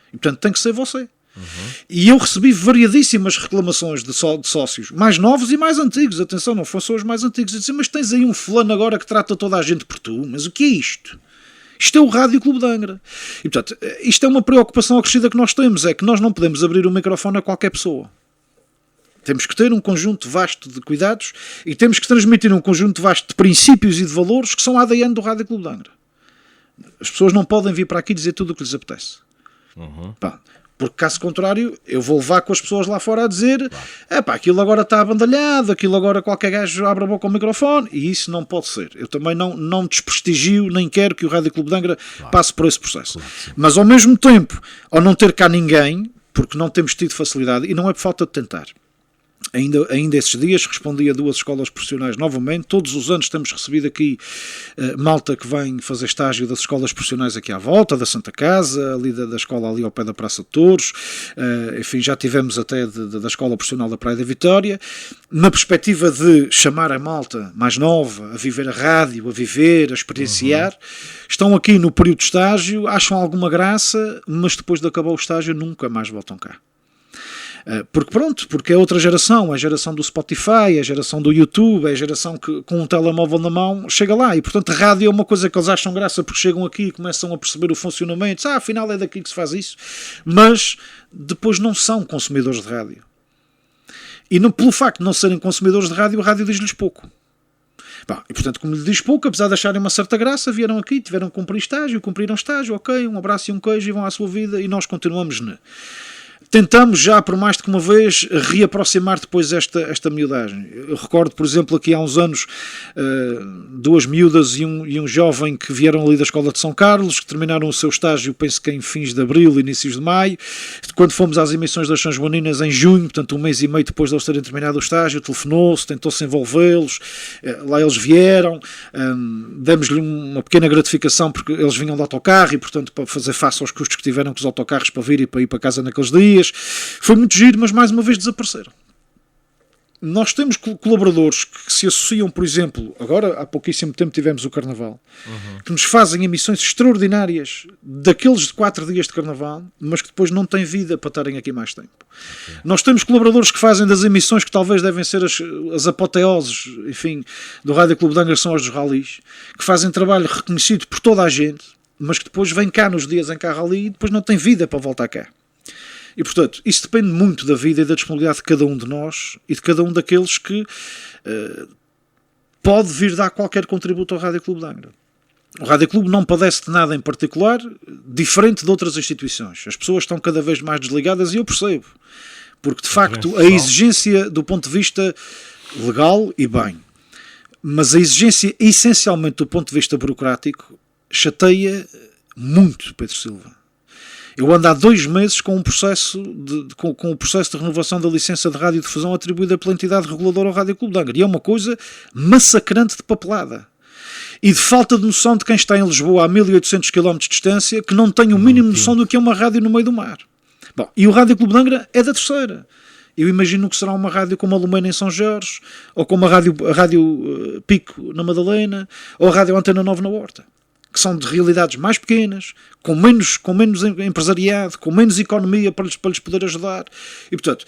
E, portanto, tem que ser você. E eu recebi variadíssimas reclamações de sócios mais novos e mais antigos. Atenção, não foram só os mais antigos. Eu disse, mas tens aí um fulano agora que trata toda a gente por tu. Mas o que é isto? Isto é o Rádio Clube de Angra. E, portanto, isto é uma preocupação acrescida que nós temos. É que nós não podemos abrir o microfone a qualquer pessoa. Temos que ter um conjunto vasto de cuidados e temos que transmitir um conjunto vasto de princípios e de valores que são a ADN do Rádio Clube de Angra. As pessoas não podem vir para aqui dizer tudo o que lhes apetece. Pá, porque caso contrário eu vou levar com as pessoas lá fora a dizer aquilo agora está abandalhado, aquilo agora qualquer gajo abre a boca ao microfone, e isso não pode ser. Eu também não desprestigio nem quero que o Rádio Clube de Angra passe por esse processo, mas ao mesmo tempo, ao não ter cá ninguém, porque não temos tido facilidade, e não é por falta de tentar. Ainda esses dias respondi a 2 escolas profissionais novamente. Todos os anos temos recebido aqui malta que vem fazer estágio das escolas profissionais aqui à volta, da Santa Casa, ali da escola ali ao pé da Praça de Touros, enfim, já tivemos até da escola profissional da Praia da Vitória, na perspectiva de chamar a malta mais nova a viver a rádio, a viver, a experienciar. Estão aqui no período de estágio, acham alguma graça, mas depois de acabar o estágio nunca mais voltam cá. Porque é outra geração, é a geração do Spotify, é a geração do YouTube, é a geração que com um telemóvel na mão chega lá, e portanto a rádio é uma coisa que eles acham graça porque chegam aqui e começam a perceber o funcionamento, afinal é daqui que se faz isso, mas depois não são consumidores de rádio. E pelo facto de não serem consumidores de rádio, a rádio diz-lhes pouco. E portanto, como lhe diz pouco, apesar de acharem uma certa graça, vieram aqui, tiveram que cumprir estágio, cumpriram estágio, ok, um abraço e um queijo e vão à sua vida, e nós continuamos Tentamos já, por mais de que uma vez, reaproximar depois esta miudagem. Eu recordo, por exemplo, aqui há uns anos, 2 miúdas e um jovem que vieram ali da Escola de São Carlos, que terminaram o seu estágio, penso que em fins de abril, inícios de maio. Quando fomos às emissões das São Joaninas em junho, portanto 1 mês e meio depois de eles terem terminado o estágio, telefonou-se, tentou-se envolvê-los, lá eles vieram, demos-lhe uma pequena gratificação porque eles vinham de autocarro e, portanto, para fazer face aos custos que tiveram com os autocarros para vir e para ir para casa naqueles dias. Foi muito giro, mas mais uma vez desapareceram. Nós temos colaboradores que se associam, por exemplo, agora há pouquíssimo tempo tivemos o Carnaval, que nos fazem emissões extraordinárias daqueles de 4 dias de Carnaval, mas que depois não têm vida para estarem aqui mais tempo. Nós temos colaboradores que fazem das emissões que talvez devem ser as apoteoses, enfim, do Rádio Clube de Angra, são as dos ralis, que fazem trabalho reconhecido por toda a gente, mas que depois vêm cá nos dias em que há rali e depois não têm vida para voltar cá. E, portanto, isso depende muito da vida e da disponibilidade de cada um de nós e de cada um daqueles que pode vir dar qualquer contributo ao Rádio Clube de Angra. O Rádio Clube não padece de nada em particular, diferente de outras instituições. As pessoas estão cada vez mais desligadas e eu percebo. Porque, de facto, a exigência do ponto de vista legal e bem, mas a exigência essencialmente do ponto de vista burocrático chateia muito Pedro Silva. Eu ando há 2 meses com o processo de renovação da licença de radiodifusão atribuída pela entidade reguladora ao Rádio Clube de Angra. E é uma coisa massacrante de papelada. E de falta de noção de quem está em Lisboa a 1800 km de distância, que não tem o mínimo noção do que é uma rádio no meio do mar. Bom, e o Rádio Clube de Angra é da terceira. Eu imagino que será uma rádio como a Lumena em São Jorge, ou como a rádio Pico na Madalena, ou a Rádio Antena 9 na Horta. Que são de realidades mais pequenas, com menos empresariado, com menos economia para lhes poder ajudar. E, portanto,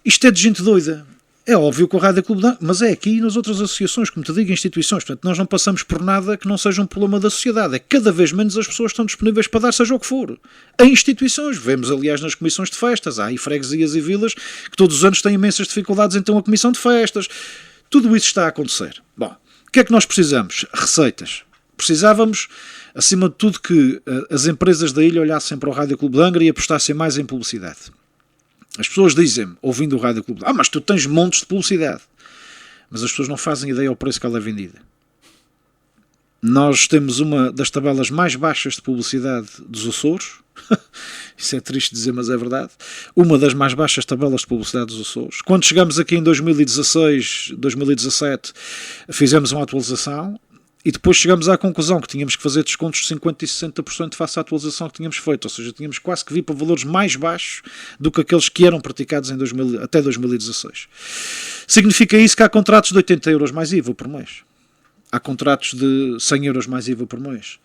isto é de gente doida. É óbvio que o Rádio Clube de Angra, mas é aqui e nas outras associações, como te digo, instituições. Portanto, nós não passamos por nada que não seja um problema da sociedade. É que cada vez menos as pessoas estão disponíveis para dar seja o que for. Em instituições. Vemos, aliás, nas comissões de festas. Há aí freguesias e vilas que todos os anos têm imensas dificuldades em ter uma comissão de festas. Tudo isso está a acontecer. Bom, o que é que nós precisamos? Receitas. Precisávamos, acima de tudo, que as empresas da ilha olhassem para o Rádio Clube de Angra e apostassem mais em publicidade. As pessoas dizem-me, ouvindo o Rádio Clube de Angra, mas tu tens montes de publicidade. Mas as pessoas não fazem ideia ao preço que ela é vendida. Nós temos uma das tabelas mais baixas de publicidade dos Açores. Isso é triste dizer, mas é verdade. Uma das mais baixas tabelas de publicidade dos Açores. Quando chegamos aqui em 2016, 2017, fizemos uma atualização e depois chegamos à conclusão que tínhamos que fazer descontos de 50% e 60% face à atualização que tínhamos feito. Ou seja, tínhamos quase que vir para valores mais baixos do que aqueles que eram praticados até 2016. Significa isso que há contratos de 80 euros mais IVA por mês. Há contratos de 100 euros mais IVA por mês.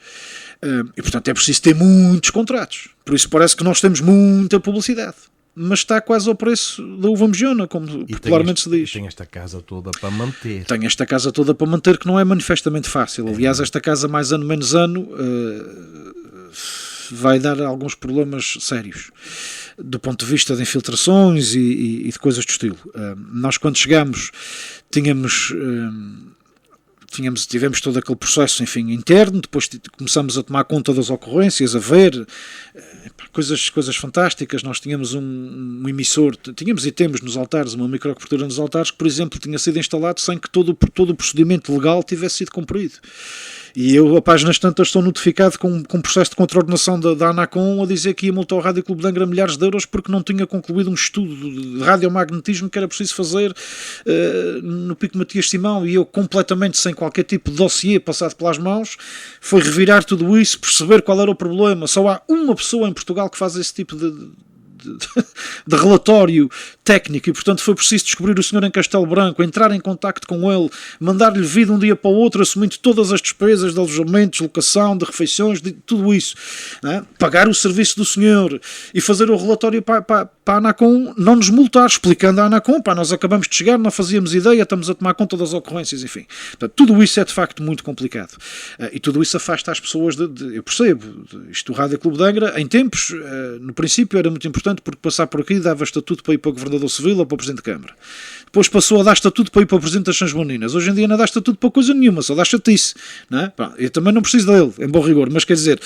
E, portanto, é preciso ter muitos contratos. Por isso parece que nós temos muita publicidade. Mas está quase ao preço da uva mejona, como popularmente se diz. Tem esta casa toda para manter. Tem esta casa toda para manter, que não é manifestamente fácil. Aliás, esta casa, mais ano menos ano, vai dar alguns problemas sérios. Do ponto de vista de infiltrações e de coisas do estilo. Nós, quando chegámos, tivemos todo aquele processo, enfim, interno, depois começamos a tomar conta das ocorrências, a ver coisas fantásticas. Nós tínhamos um emissor, tínhamos e temos nos altares, uma microcobertura nos altares, que, por exemplo, tinha sido instalado sem que todo o procedimento legal tivesse sido cumprido. E eu, a páginas tantas, estou notificado com um processo de contraordenação da ANACOM a dizer que ia multar o Rádio Clube de Angra milhares de euros porque não tinha concluído um estudo de radiomagnetismo que era preciso fazer no Pico Matias Simão, e eu, completamente sem qualquer tipo de dossiê passado pelas mãos, foi revirar tudo isso, perceber qual era o problema. Só há uma pessoa em Portugal que faz esse tipo de relatório técnico, e portanto foi preciso descobrir o senhor em Castelo Branco, entrar em contacto com ele, mandar-lhe vida um dia para o outro, assumindo todas as despesas de alojamentos, locação, de refeições, de tudo isso, né? Pagar o serviço do senhor e fazer o relatório para a ANACOM, não nos multar, explicando à ANACOM, nós acabamos de chegar, não fazíamos ideia, estamos a tomar conta das ocorrências, enfim. Portanto, tudo isso é de facto muito complicado, e tudo isso afasta as pessoas eu percebo, isto do Rádio Clube de Angra, em tempos, no princípio era muito importante, porque passar por aqui dava estatuto para ir para o Governador Civil ou para o Presidente da Câmara. Depois passou a dar estatuto para ir para o Presidente das Sãs Joaninas. Hoje em dia não dá estatuto para coisa nenhuma, só dá chatice. Não é? Eu também não preciso dele, em bom rigor, mas quer dizer,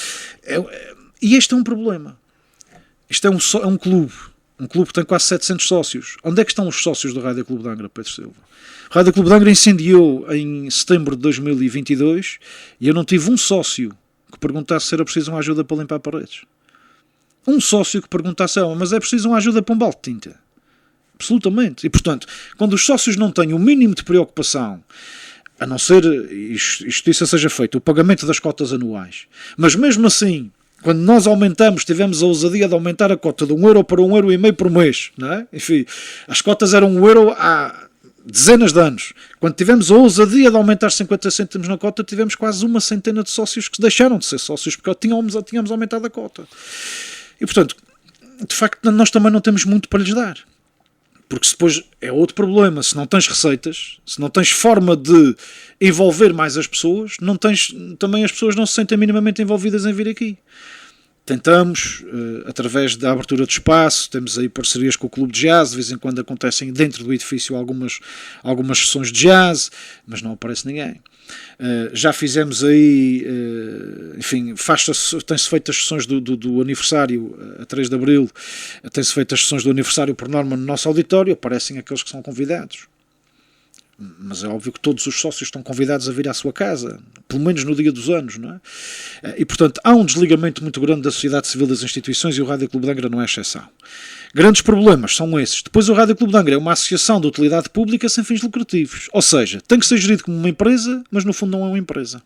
e este é um problema. Isto é um clube que tem quase 700 sócios. Onde é que estão os sócios do Rádio Clube de Angra, Pedro Silva? O Rádio Clube de Angra incendiou em setembro de 2022 e eu não tive um sócio que perguntasse se era preciso uma ajuda para limpar paredes. Um sócio que perguntasse, mas é preciso uma ajuda para um balde de tinta. Absolutamente. E, portanto, quando os sócios não têm o mínimo de preocupação, a não ser, justiça seja feita, o pagamento das cotas anuais, mas mesmo assim, quando nós tivemos a ousadia de aumentar a cota de €1 para €1,5 por mês, não é? Enfim, as cotas eram €1 há dezenas de anos. Quando tivemos a ousadia de aumentar 50 cêntimos na cota, tivemos quase uma centena de sócios que deixaram de ser sócios porque tínhamos aumentado a cota. E, portanto, de facto, nós também não temos muito para lhes dar. Porque depois é outro problema. Se não tens receitas, se não tens forma de envolver mais as pessoas, também as pessoas não se sentem minimamente envolvidas em vir aqui. Tentamos, através da abertura de espaço, temos aí parcerias com o Clube de Jazz, de vez em quando acontecem dentro do edifício algumas sessões de jazz, mas não aparece ninguém. Já fizemos aí, enfim, tem-se feito as sessões do aniversário a 3 de Abril, tem-se feito as sessões do aniversário por norma no nosso auditório, aparecem aqueles que são convidados. Mas é óbvio que todos os sócios estão convidados a vir à sua casa, pelo menos no dia dos anos, não é? E, portanto, há um desligamento muito grande da sociedade civil das instituições e o Rádio Clube de Angra não é exceção. Grandes problemas são esses. Depois, o Rádio Clube de Angra é uma associação de utilidade pública sem fins lucrativos. Ou seja, tem que ser gerido como uma empresa, mas no fundo não é uma empresa.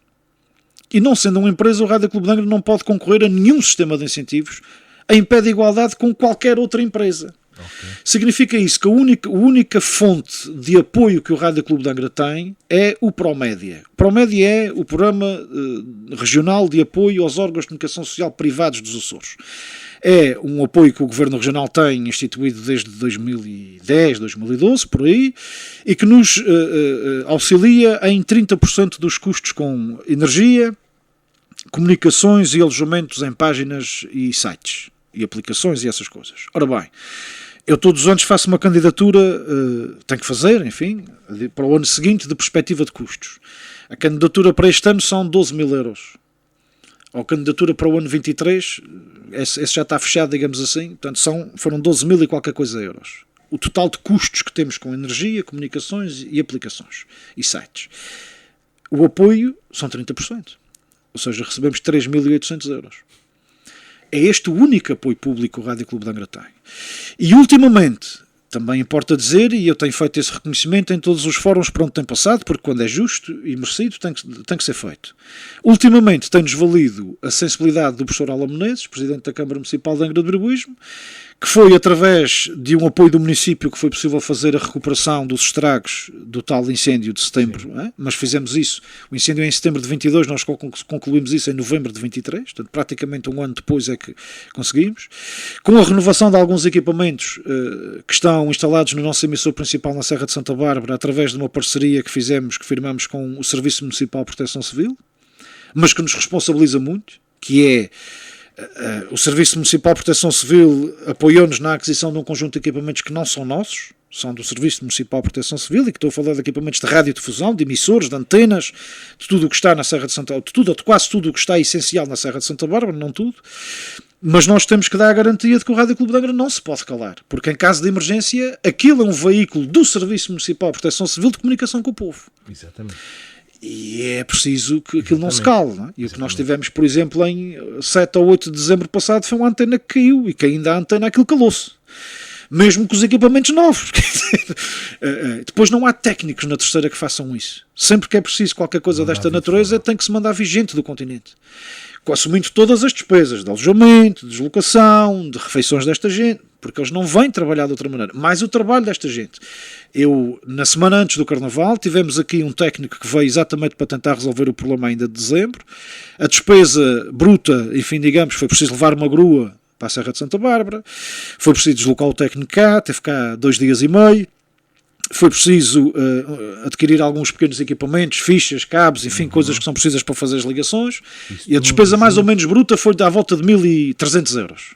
E não sendo uma empresa, o Rádio Clube de Angra não pode concorrer a nenhum sistema de incentivos em pé de igualdade com qualquer outra empresa. Okay. Significa isso que a única fonte de apoio que o Rádio Clube de Angra tem é o Promédia. O Promédia é o Programa Regional de Apoio aos Órgãos de Comunicação Social Privados dos Açores. É um apoio que o Governo Regional tem instituído desde 2010, 2012, por aí, e que nos auxilia em 30% dos custos com energia, comunicações e alojamentos em páginas e sites, e aplicações e essas coisas. Ora bem, eu todos os anos faço uma candidatura, tenho que fazer, enfim, para o ano seguinte de perspectiva de custos. A candidatura para este ano são 12 mil euros. A candidatura para o ano 23, esse já está fechado, digamos assim, portanto foram 12 mil e qualquer coisa euros. O total de custos que temos com energia, comunicações e aplicações e sites. O apoio são 30%. Ou seja, recebemos 3.800 euros. É este o único apoio público que o Rádio Clube de Angra tem. E ultimamente, também importa dizer, e eu tenho feito esse reconhecimento em todos os fóruns por onde tem passado, porque quando é justo e merecido tem que ser feito. Ultimamente tem-nos valido a sensibilidade do professor Alan Menezes, presidente da Câmara Municipal de Angra do Heroísmo, que foi através de um apoio do município que foi possível fazer a recuperação dos estragos do tal incêndio de setembro, mas fizemos isso, o incêndio é em setembro de 22, nós concluímos isso em novembro de 23, portanto praticamente um ano depois é que conseguimos, com a renovação de alguns equipamentos que estão instalados no nosso emissor principal na Serra de Santa Bárbara, através de uma parceria que firmamos com o Serviço Municipal de Proteção Civil, mas que nos responsabiliza muito, que é o Serviço Municipal de Proteção Civil apoiou-nos na aquisição de um conjunto de equipamentos que não são nossos, são do Serviço Municipal de Proteção Civil, e que estou a falar de equipamentos de radiodifusão, de emissores, de antenas, de tudo o que está na Serra de Santa Bárbara, de quase tudo o que está essencial na Serra de Santa Bárbara, não tudo, mas nós temos que dar a garantia de que o Rádio Clube de Angra não se pode calar, porque em caso de emergência, aquilo é um veículo do Serviço Municipal de Proteção Civil de comunicação com o povo. Exatamente. E é preciso que aquilo não se cale. Não é? E o que nós tivemos, por exemplo, em 7 ou 8 de dezembro passado foi uma antena que caiu, e caindo a antena aquilo calou-se. Mesmo com os equipamentos novos. Depois não há técnicos na terceira que façam isso. Sempre que é preciso qualquer coisa desta natureza, tem que se mandar vigente do continente. Assumindo todas as despesas de alojamento, de deslocação, de refeições desta gente, porque eles não vêm trabalhar de outra maneira. Mais o trabalho desta gente. Na semana antes do Carnaval, tivemos aqui um técnico que veio exatamente para tentar resolver o problema ainda de dezembro. A despesa bruta, enfim, digamos, foi preciso levar uma grua para a Serra de Santa Bárbara, foi preciso deslocar o técnico cá, teve cá 2 dias e meio, foi preciso adquirir alguns pequenos equipamentos, fichas, cabos, enfim, coisas que são precisas para fazer as ligações, e a despesa mais ou menos bruta foi à volta de 1.300 euros.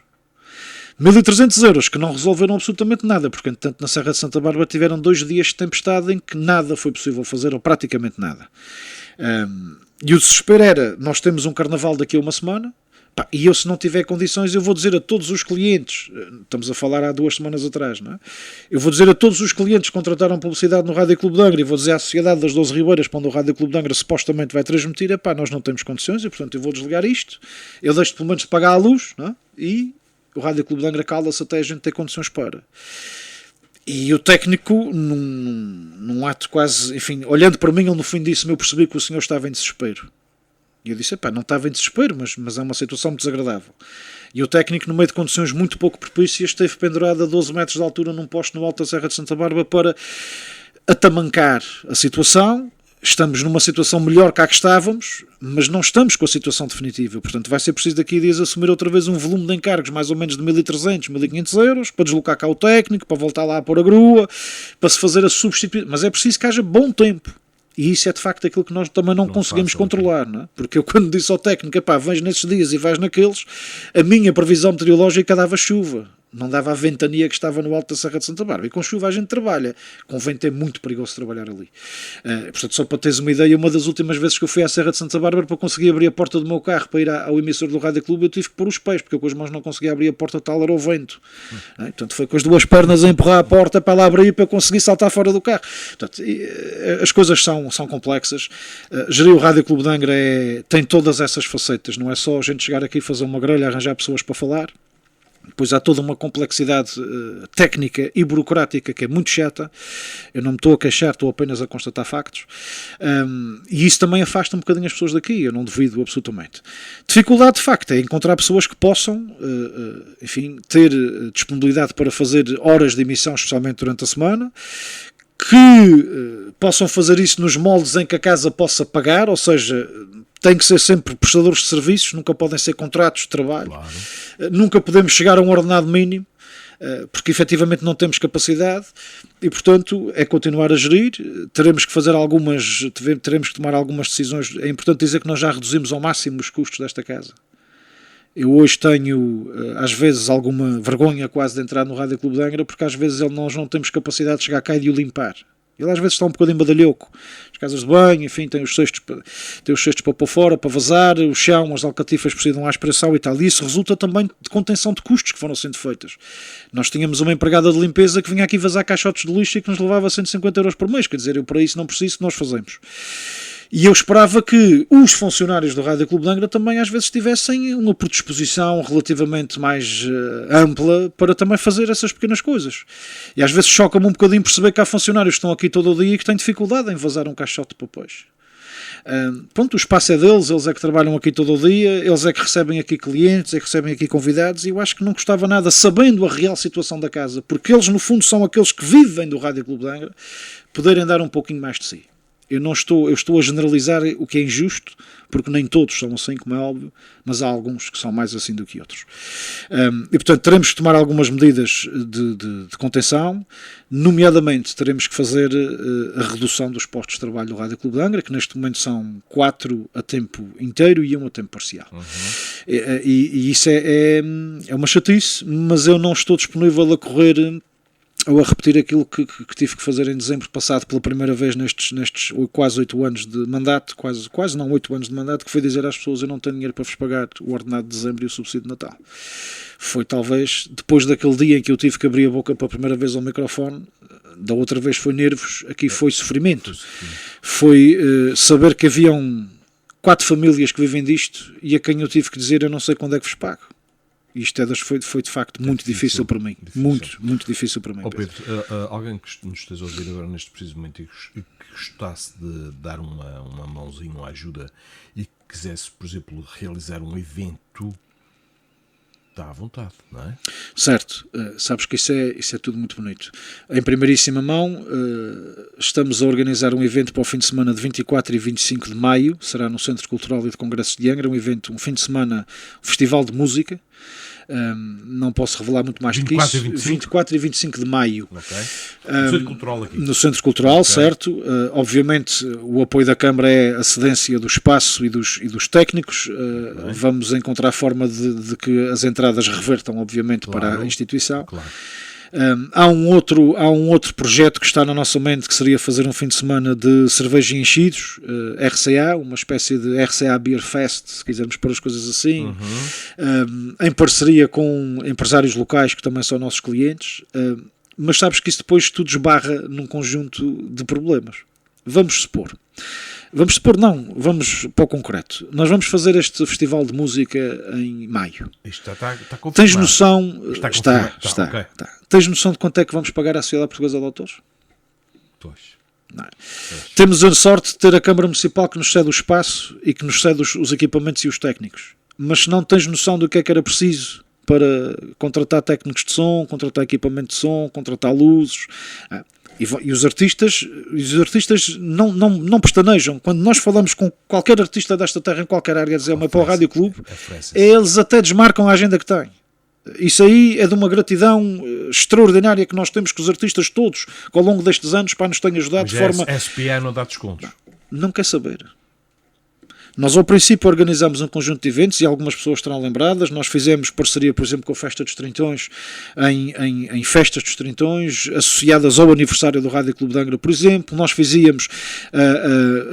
1.300 euros que não resolveram absolutamente nada, porque entretanto na Serra de Santa Bárbara tiveram 2 dias de tempestade em que nada foi possível fazer, ou praticamente nada. E o desespero era, nós temos um carnaval daqui a uma semana, e eu, se não tiver condições, eu vou dizer a todos os clientes, estamos a falar há 2 semanas atrás, não é? Eu vou dizer a todos os clientes que contrataram publicidade no Rádio Clube de Angra, e vou dizer à Sociedade das 12 Ribeiras, para onde o Rádio Clube de Angra supostamente vai transmitir, nós não temos condições, e portanto eu vou desligar isto, eu deixo pelo menos de pagar a luz, não é? E o Rádio Clube de Angra cala-se até a gente ter condições para. E o técnico, num ato quase, enfim, olhando para mim, ele no fim disse-me, eu percebi que o senhor estava em desespero. E eu disse, não estava em desespero, mas é uma situação muito desagradável. E o técnico, no meio de condições muito pouco propícias, esteve pendurado a 12 metros de altura num poste no alto da Serra de Santa Bárbara para atamancar a situação. Estamos numa situação melhor que a que estávamos, mas não estamos com a situação definitiva. Portanto, vai ser preciso daqui a dias assumir outra vez um volume de encargos mais ou menos de 1.300, 1.500 euros, para deslocar cá o técnico, para voltar lá a pôr a grua, para se fazer a substituição. Mas é preciso que haja bom tempo. E isso é de facto aquilo que nós também não conseguimos controlar, não é? Porque eu, quando disse ao técnico, vens nesses dias e vais naqueles, a minha previsão meteorológica dava chuva, não dava a ventania que estava no alto da Serra de Santa Bárbara. E com chuva a gente trabalha, com vento é muito perigoso trabalhar ali. Portanto, só para teres uma ideia, uma das últimas vezes que eu fui à Serra de Santa Bárbara, para conseguir abrir a porta do meu carro para ir ao emissor do Rádio Clube, eu tive que pôr os pés, porque eu com as mãos não conseguia abrir a porta, tal era o vento. Portanto, foi com as 2 pernas a empurrar a porta para lá abrir, para eu conseguir saltar fora do carro. Portanto, as coisas são complexas. Gerir o Rádio Clube de Angra tem todas essas facetas, não é só a gente chegar aqui, fazer uma grelha, arranjar pessoas para falar. Depois há toda uma complexidade técnica e burocrática que é muito chata. Eu não me estou a queixar, estou apenas a constatar factos. E isso também afasta um bocadinho as pessoas daqui, eu não duvido absolutamente. Dificuldade, de facto, é encontrar pessoas que possam, enfim, ter disponibilidade para fazer horas de emissão, especialmente durante a semana, que possam fazer isso nos moldes em que a casa possa pagar, ou seja, tem que ser sempre prestadores de serviços, nunca podem ser contratos de trabalho, claro. Nunca podemos chegar a um ordenado mínimo, porque efetivamente não temos capacidade, e portanto é continuar a gerir. Teremos que tomar algumas decisões. É importante dizer que nós já reduzimos ao máximo os custos desta casa. Eu hoje tenho, às vezes, alguma vergonha quase de entrar no Rádio Clube de Angra, porque às vezes nós não temos capacidade de chegar cá e de o limpar. Ele às vezes está um bocadinho badalhoco. As casas de banho, enfim, tem os cestos para pôr fora, para vazar, o chão, as alcatifas precisam à aspiração e tal. E isso resulta também de contenção de custos que foram sendo feitas. Nós tínhamos uma empregada de limpeza que vinha aqui vazar caixotes de lixo e que nos levava 150 euros por mês. Quer dizer, eu para isso não preciso, nós fazemos. E eu esperava que os funcionários do Rádio Clube de Angra também às vezes tivessem uma predisposição relativamente mais ampla para também fazer essas pequenas coisas. E às vezes choca-me um bocadinho perceber que há funcionários que estão aqui todo o dia e que têm dificuldade em vazar um caixote de papéis. Pronto, o espaço é deles, eles é que trabalham aqui todo o dia, eles é que recebem aqui clientes, é que recebem aqui convidados, e eu acho que não gostava nada, sabendo a real situação da casa, porque eles no fundo são aqueles que vivem do Rádio Clube de Angra, poderem dar um pouquinho mais de si. Eu estou a generalizar o que é injusto, porque nem todos são assim, como é óbvio, mas há alguns que são mais assim do que outros. E portanto teremos que tomar algumas medidas de contenção, nomeadamente teremos que fazer a redução dos postos de trabalho do Rádio Clube de Angra, que neste momento são 4 a tempo inteiro e 1 a tempo parcial. E isso é uma chatice, mas eu não estou disponível a correr ou a repetir aquilo que tive que fazer em dezembro passado pela primeira vez nestes quase 8 anos de mandato, quase não 8 anos de mandato, que foi dizer às pessoas: eu não tenho dinheiro para vos pagar o ordenado de dezembro e o subsídio de Natal. Foi talvez depois daquele dia em que eu tive que abrir a boca pela primeira vez ao microfone. Da outra vez foi nervos, aqui foi sofrimento. Foi saber que haviam 4 famílias que vivem disto e a quem eu tive que dizer: eu não sei quando é que vos pago. Isto foi de facto muito difícil para mim. Muito difícil para mim. Pedro, alguém que nos esteja a ouvir agora neste preciso momento e que gostasse de dar uma mãozinha, uma ajuda, e que quisesse, por exemplo, realizar um evento, está à vontade, não é? Certo, sabes que isso é tudo muito bonito. Em primeiríssima mão, estamos a organizar um evento para o fim de semana de 24 e 25 de maio, será no Centro Cultural e de Congressos de Angra, um fim de semana, um festival de música. Não posso revelar muito mais do que isso. 24 e 25 de maio. Okay. No Centro Cultural aqui. No Centro Cultural, okay. Certo. Obviamente o apoio da Câmara é a cedência do espaço e dos técnicos. Okay. Vamos encontrar forma de que as entradas revertam, obviamente, claro, para a instituição. Claro. Há um outro projeto que está na nossa mente, que seria fazer um fim de semana de cerveja e enchidos, RCA, uma espécie de RCA Beer Fest, se quisermos pôr as coisas assim, em parceria com empresários locais que também são nossos clientes, mas sabes que isso depois tudo esbarra num conjunto de problemas. Vamos para o concreto. Nós vamos fazer este festival de música em maio. Isto está confirmado. Tens noção? Está. Okay. Tens noção de quanto é que vamos pagar à Sociedade Portuguesa de Autores? Pois. Não. Temos a sorte de ter a Câmara Municipal que nos cede o espaço e que nos cede os equipamentos e os técnicos. Mas se não tens noção do que era preciso para contratar técnicos de som, contratar equipamento de som, contratar luzes... E os artistas não pestanejam. Quando nós falamos com qualquer artista desta terra, em qualquer área, dizer para o Rádio Clube, eles até desmarcam a agenda que têm. Isso aí é de uma gratidão extraordinária que nós temos com os artistas todos, que ao longo destes anos nos têm ajudado. Mas de forma... a SPA não dá descontos? Não quer saber. Nós ao princípio organizámos um conjunto de eventos e algumas pessoas estarão lembradas. Nós fizemos parceria, por exemplo, com a Festa dos Trintões em festas dos Trintões associadas ao aniversário do Rádio Clube de Angra, por exemplo. Nós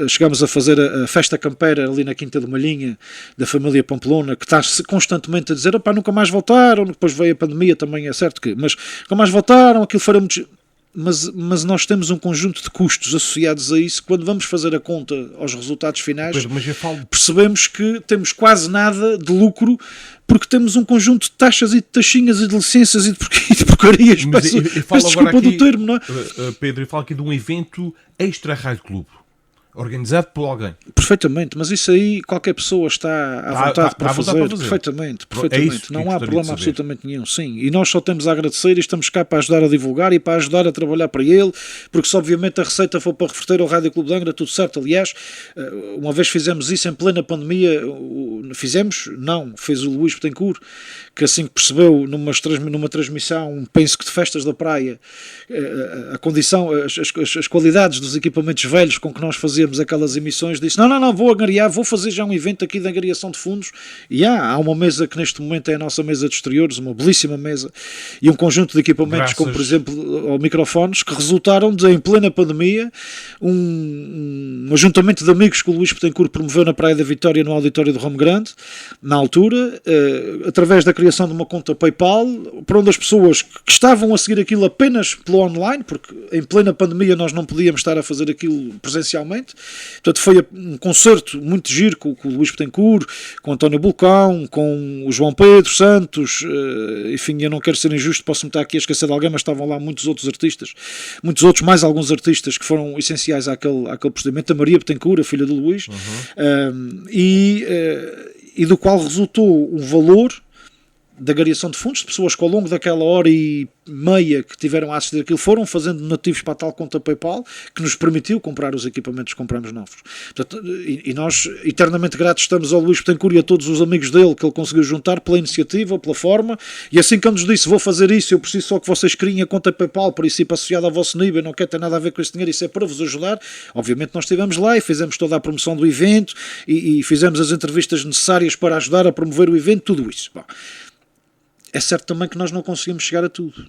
chegámos a fazer a festa campeira ali na Quinta de Malhinha da família Pamplona, que está constantemente a dizer: nunca mais voltaram. Depois veio a pandemia, também é certo que, mas nunca mais voltaram, aquilo fará muito... Mas nós temos um conjunto de custos associados a isso. Quando vamos fazer a conta aos resultados finais, percebemos que temos quase nada de lucro, porque temos um conjunto de taxas e de taxinhas e de licenças e de porcarias. Peço desculpa do termo, não é? Pedro, eu falo aqui de um evento extra Rádio Clube, organizado por alguém. Perfeitamente, mas isso aí qualquer pessoa está à vontade para fazer. Perfeitamente. Não há problema absolutamente nenhum. Sim, e nós só temos a agradecer e estamos cá para ajudar a divulgar e para ajudar a trabalhar para ele, porque se obviamente a receita for para reverter ao Rádio Clube de Angra, tudo certo. Aliás, uma vez fizemos isso em plena pandemia, fez o Luís Betancourt, que assim que percebeu numa transmissão, penso que de festas da praia, a condição, as qualidades dos equipamentos velhos com que nós fazíamos fazíamos aquelas emissões, disse, não, vou angariar, vou fazer já um evento aqui de angariação de fundos, e há uma mesa que neste momento é a nossa mesa de exteriores, uma belíssima mesa, e um conjunto de equipamentos, como por exemplo, ou microfones, que resultaram de, em plena pandemia, um ajuntamento de amigos que o Luís Betancourt promoveu na Praia da Vitória, no auditório do Ramo Grande, na altura, através da criação de uma conta PayPal, para onde as pessoas que estavam a seguir aquilo apenas pelo online, porque em plena pandemia nós não podíamos estar a fazer aquilo presencialmente, portanto foi um concerto muito giro com o Luís Betancourt, com o António Bulcão, com o João Pedro Santos, enfim, eu não quero ser injusto, posso-me estar aqui a esquecer de alguém, mas estavam lá muitos outros artistas, mais alguns artistas que foram essenciais àquele procedimento, a Maria Betancourt, a filha do Luís, e do qual resultou um valor da angariação de fundos, de pessoas que ao longo daquela hora e meia que tiveram a assistir aquilo foram fazendo donativos para a tal conta PayPal, que nos permitiu comprar os equipamentos que compramos novos. Portanto, e nós eternamente gratos estamos ao Luís Betancourt e a todos os amigos dele que ele conseguiu juntar pela iniciativa, pela forma, e assim que ele nos disse, vou fazer isso, eu preciso só que vocês criem a conta PayPal, por isso associado ao vosso nível, não quer ter nada a ver com esse dinheiro, isso é para vos ajudar. Obviamente nós estivemos lá e fizemos toda a promoção do evento e fizemos as entrevistas necessárias para ajudar a promover o evento, tudo isso. Bom, é certo também que nós não conseguimos chegar a tudo.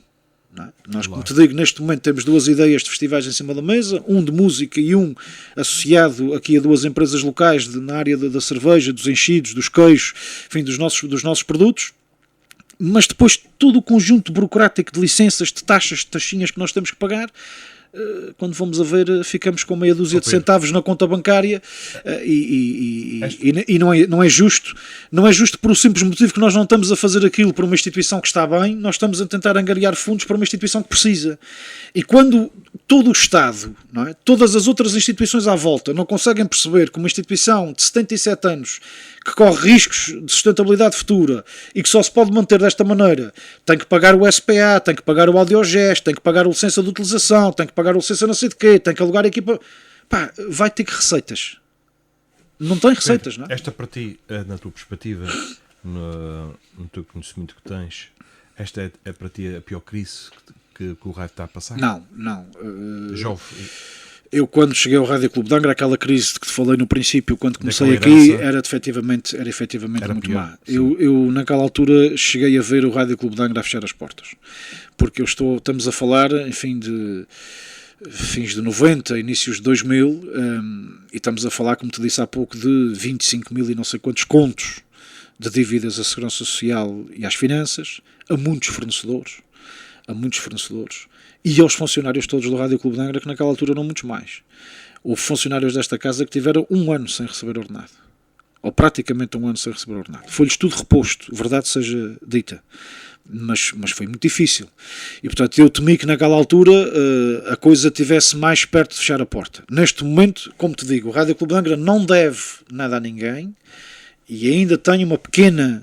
Não é? Nós, como te digo, neste momento temos 2 ideias de festivais em cima da mesa, um de música e um associado aqui a 2 empresas locais na área da cerveja, dos enchidos, dos queijos, enfim, dos nossos produtos. Mas depois todo o conjunto burocrático de licenças, de taxas, de taxinhas que nós temos que pagar, quando vamos a ver, ficamos com meia dúzia de centavos na conta bancária e não é justo. Não é justo por o simples motivo que nós não estamos a fazer aquilo para uma instituição que está bem, nós estamos a tentar angariar fundos para uma instituição que precisa. E quando todo o Estado, não é, todas as outras instituições à volta não conseguem perceber que uma instituição de 77 anos que corre riscos de sustentabilidade futura e que só se pode manter desta maneira, tem que pagar o SPA, tem que pagar o audiogest, tem que pagar a licença de utilização, tem que pagar a licença não sei de quê, tem que alugar a equipa, pá, vai ter que receitas. Não tem receitas, Pedro, não é? Esta para ti, na tua perspectiva, no teu conhecimento que tens, esta é para ti a pior crise que o rádio está a passar? Não. Jovem. Eu, quando cheguei ao Rádio Clube de Angra, aquela crise de que te falei no princípio, quando comecei aqui, era efetivamente muito pior, má. Eu, naquela altura, cheguei a ver o Rádio Clube de Angra a fechar as portas. Porque estamos a falar, enfim, de fins de 90, inícios de 2000, e estamos a falar, como te disse há pouco, de 25 mil e não sei quantos contos de dívidas à Segurança Social e às finanças, a muitos fornecedores, e aos funcionários todos do Rádio Clube de Angra, que naquela altura não muitos mais. Houve funcionários desta casa que tiveram 1 ano sem receber ordenado. Ou praticamente 1 ano sem receber ordenado. Foi-lhes tudo reposto, verdade seja dita. Mas foi muito difícil. E, portanto, eu temi que naquela altura a coisa estivesse mais perto de fechar a porta. Neste momento, como te digo, o Rádio Clube de Angra não deve nada a ninguém e ainda tem um pequeno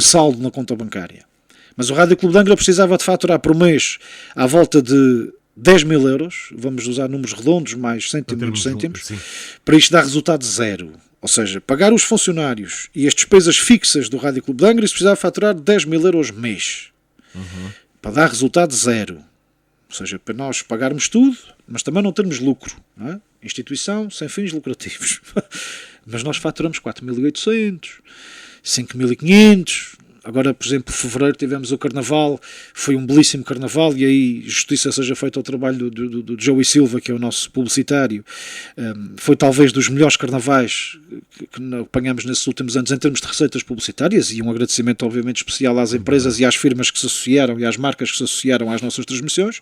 saldo na conta bancária. Mas o Rádio Clube de Angra precisava de faturar por mês à volta de 10 mil euros, vamos usar números redondos, mais cêntimos, para isto dar resultado zero. Ou seja, pagar os funcionários e as despesas fixas do Rádio Clube de Angra, isso precisava faturar 10 mil euros mês. Para dar resultado zero. Ou seja, para nós pagarmos tudo, mas também não termos lucro. Não é? Instituição sem fins lucrativos. Mas nós faturamos 4.800, 5.500... Agora, por exemplo, em fevereiro tivemos o Carnaval, foi um belíssimo Carnaval, e aí justiça seja feita ao trabalho do Joey Silva, que é o nosso publicitário. Foi talvez dos melhores carnavais que apanhamos nesses últimos anos em termos de receitas publicitárias, e um agradecimento obviamente especial às empresas e às firmas que se associaram e às marcas que se associaram às nossas transmissões.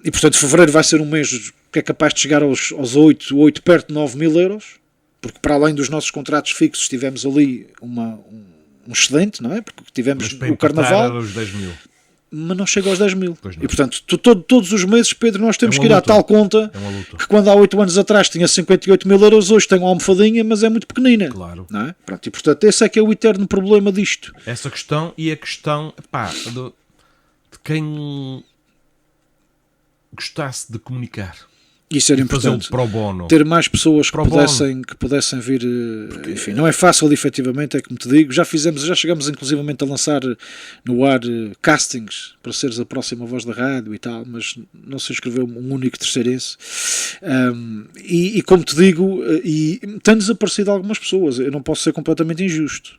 E portanto fevereiro vai ser um mês que é capaz de chegar aos 8, perto de 9 mil euros, porque para além dos nossos contratos fixos tivemos ali um excedente, não é? Porque tivemos o Carnaval, os 10 mil. Mas não chega aos 10 mil. E portanto, todos os meses, Pedro, nós temos que ir à tal conta que quando há 8 anos atrás tinha 58 mil euros, hoje tem uma almofadinha, mas é muito pequenina. Claro. Não é? Pronto, e portanto, esse é que é o eterno problema disto. Essa questão e a questão de quem gostasse de comunicar. Isso era importante. importante. Pro bono. Ter mais pessoas que Pro pudessem vir. Enfim, não é fácil, efetivamente, é como te digo. Já chegamos inclusivamente a lançar no ar castings para seres a próxima voz da rádio e tal, mas não se inscreveu um único terceirense. E como te digo, tem desaparecido algumas pessoas. Eu não posso ser completamente injusto.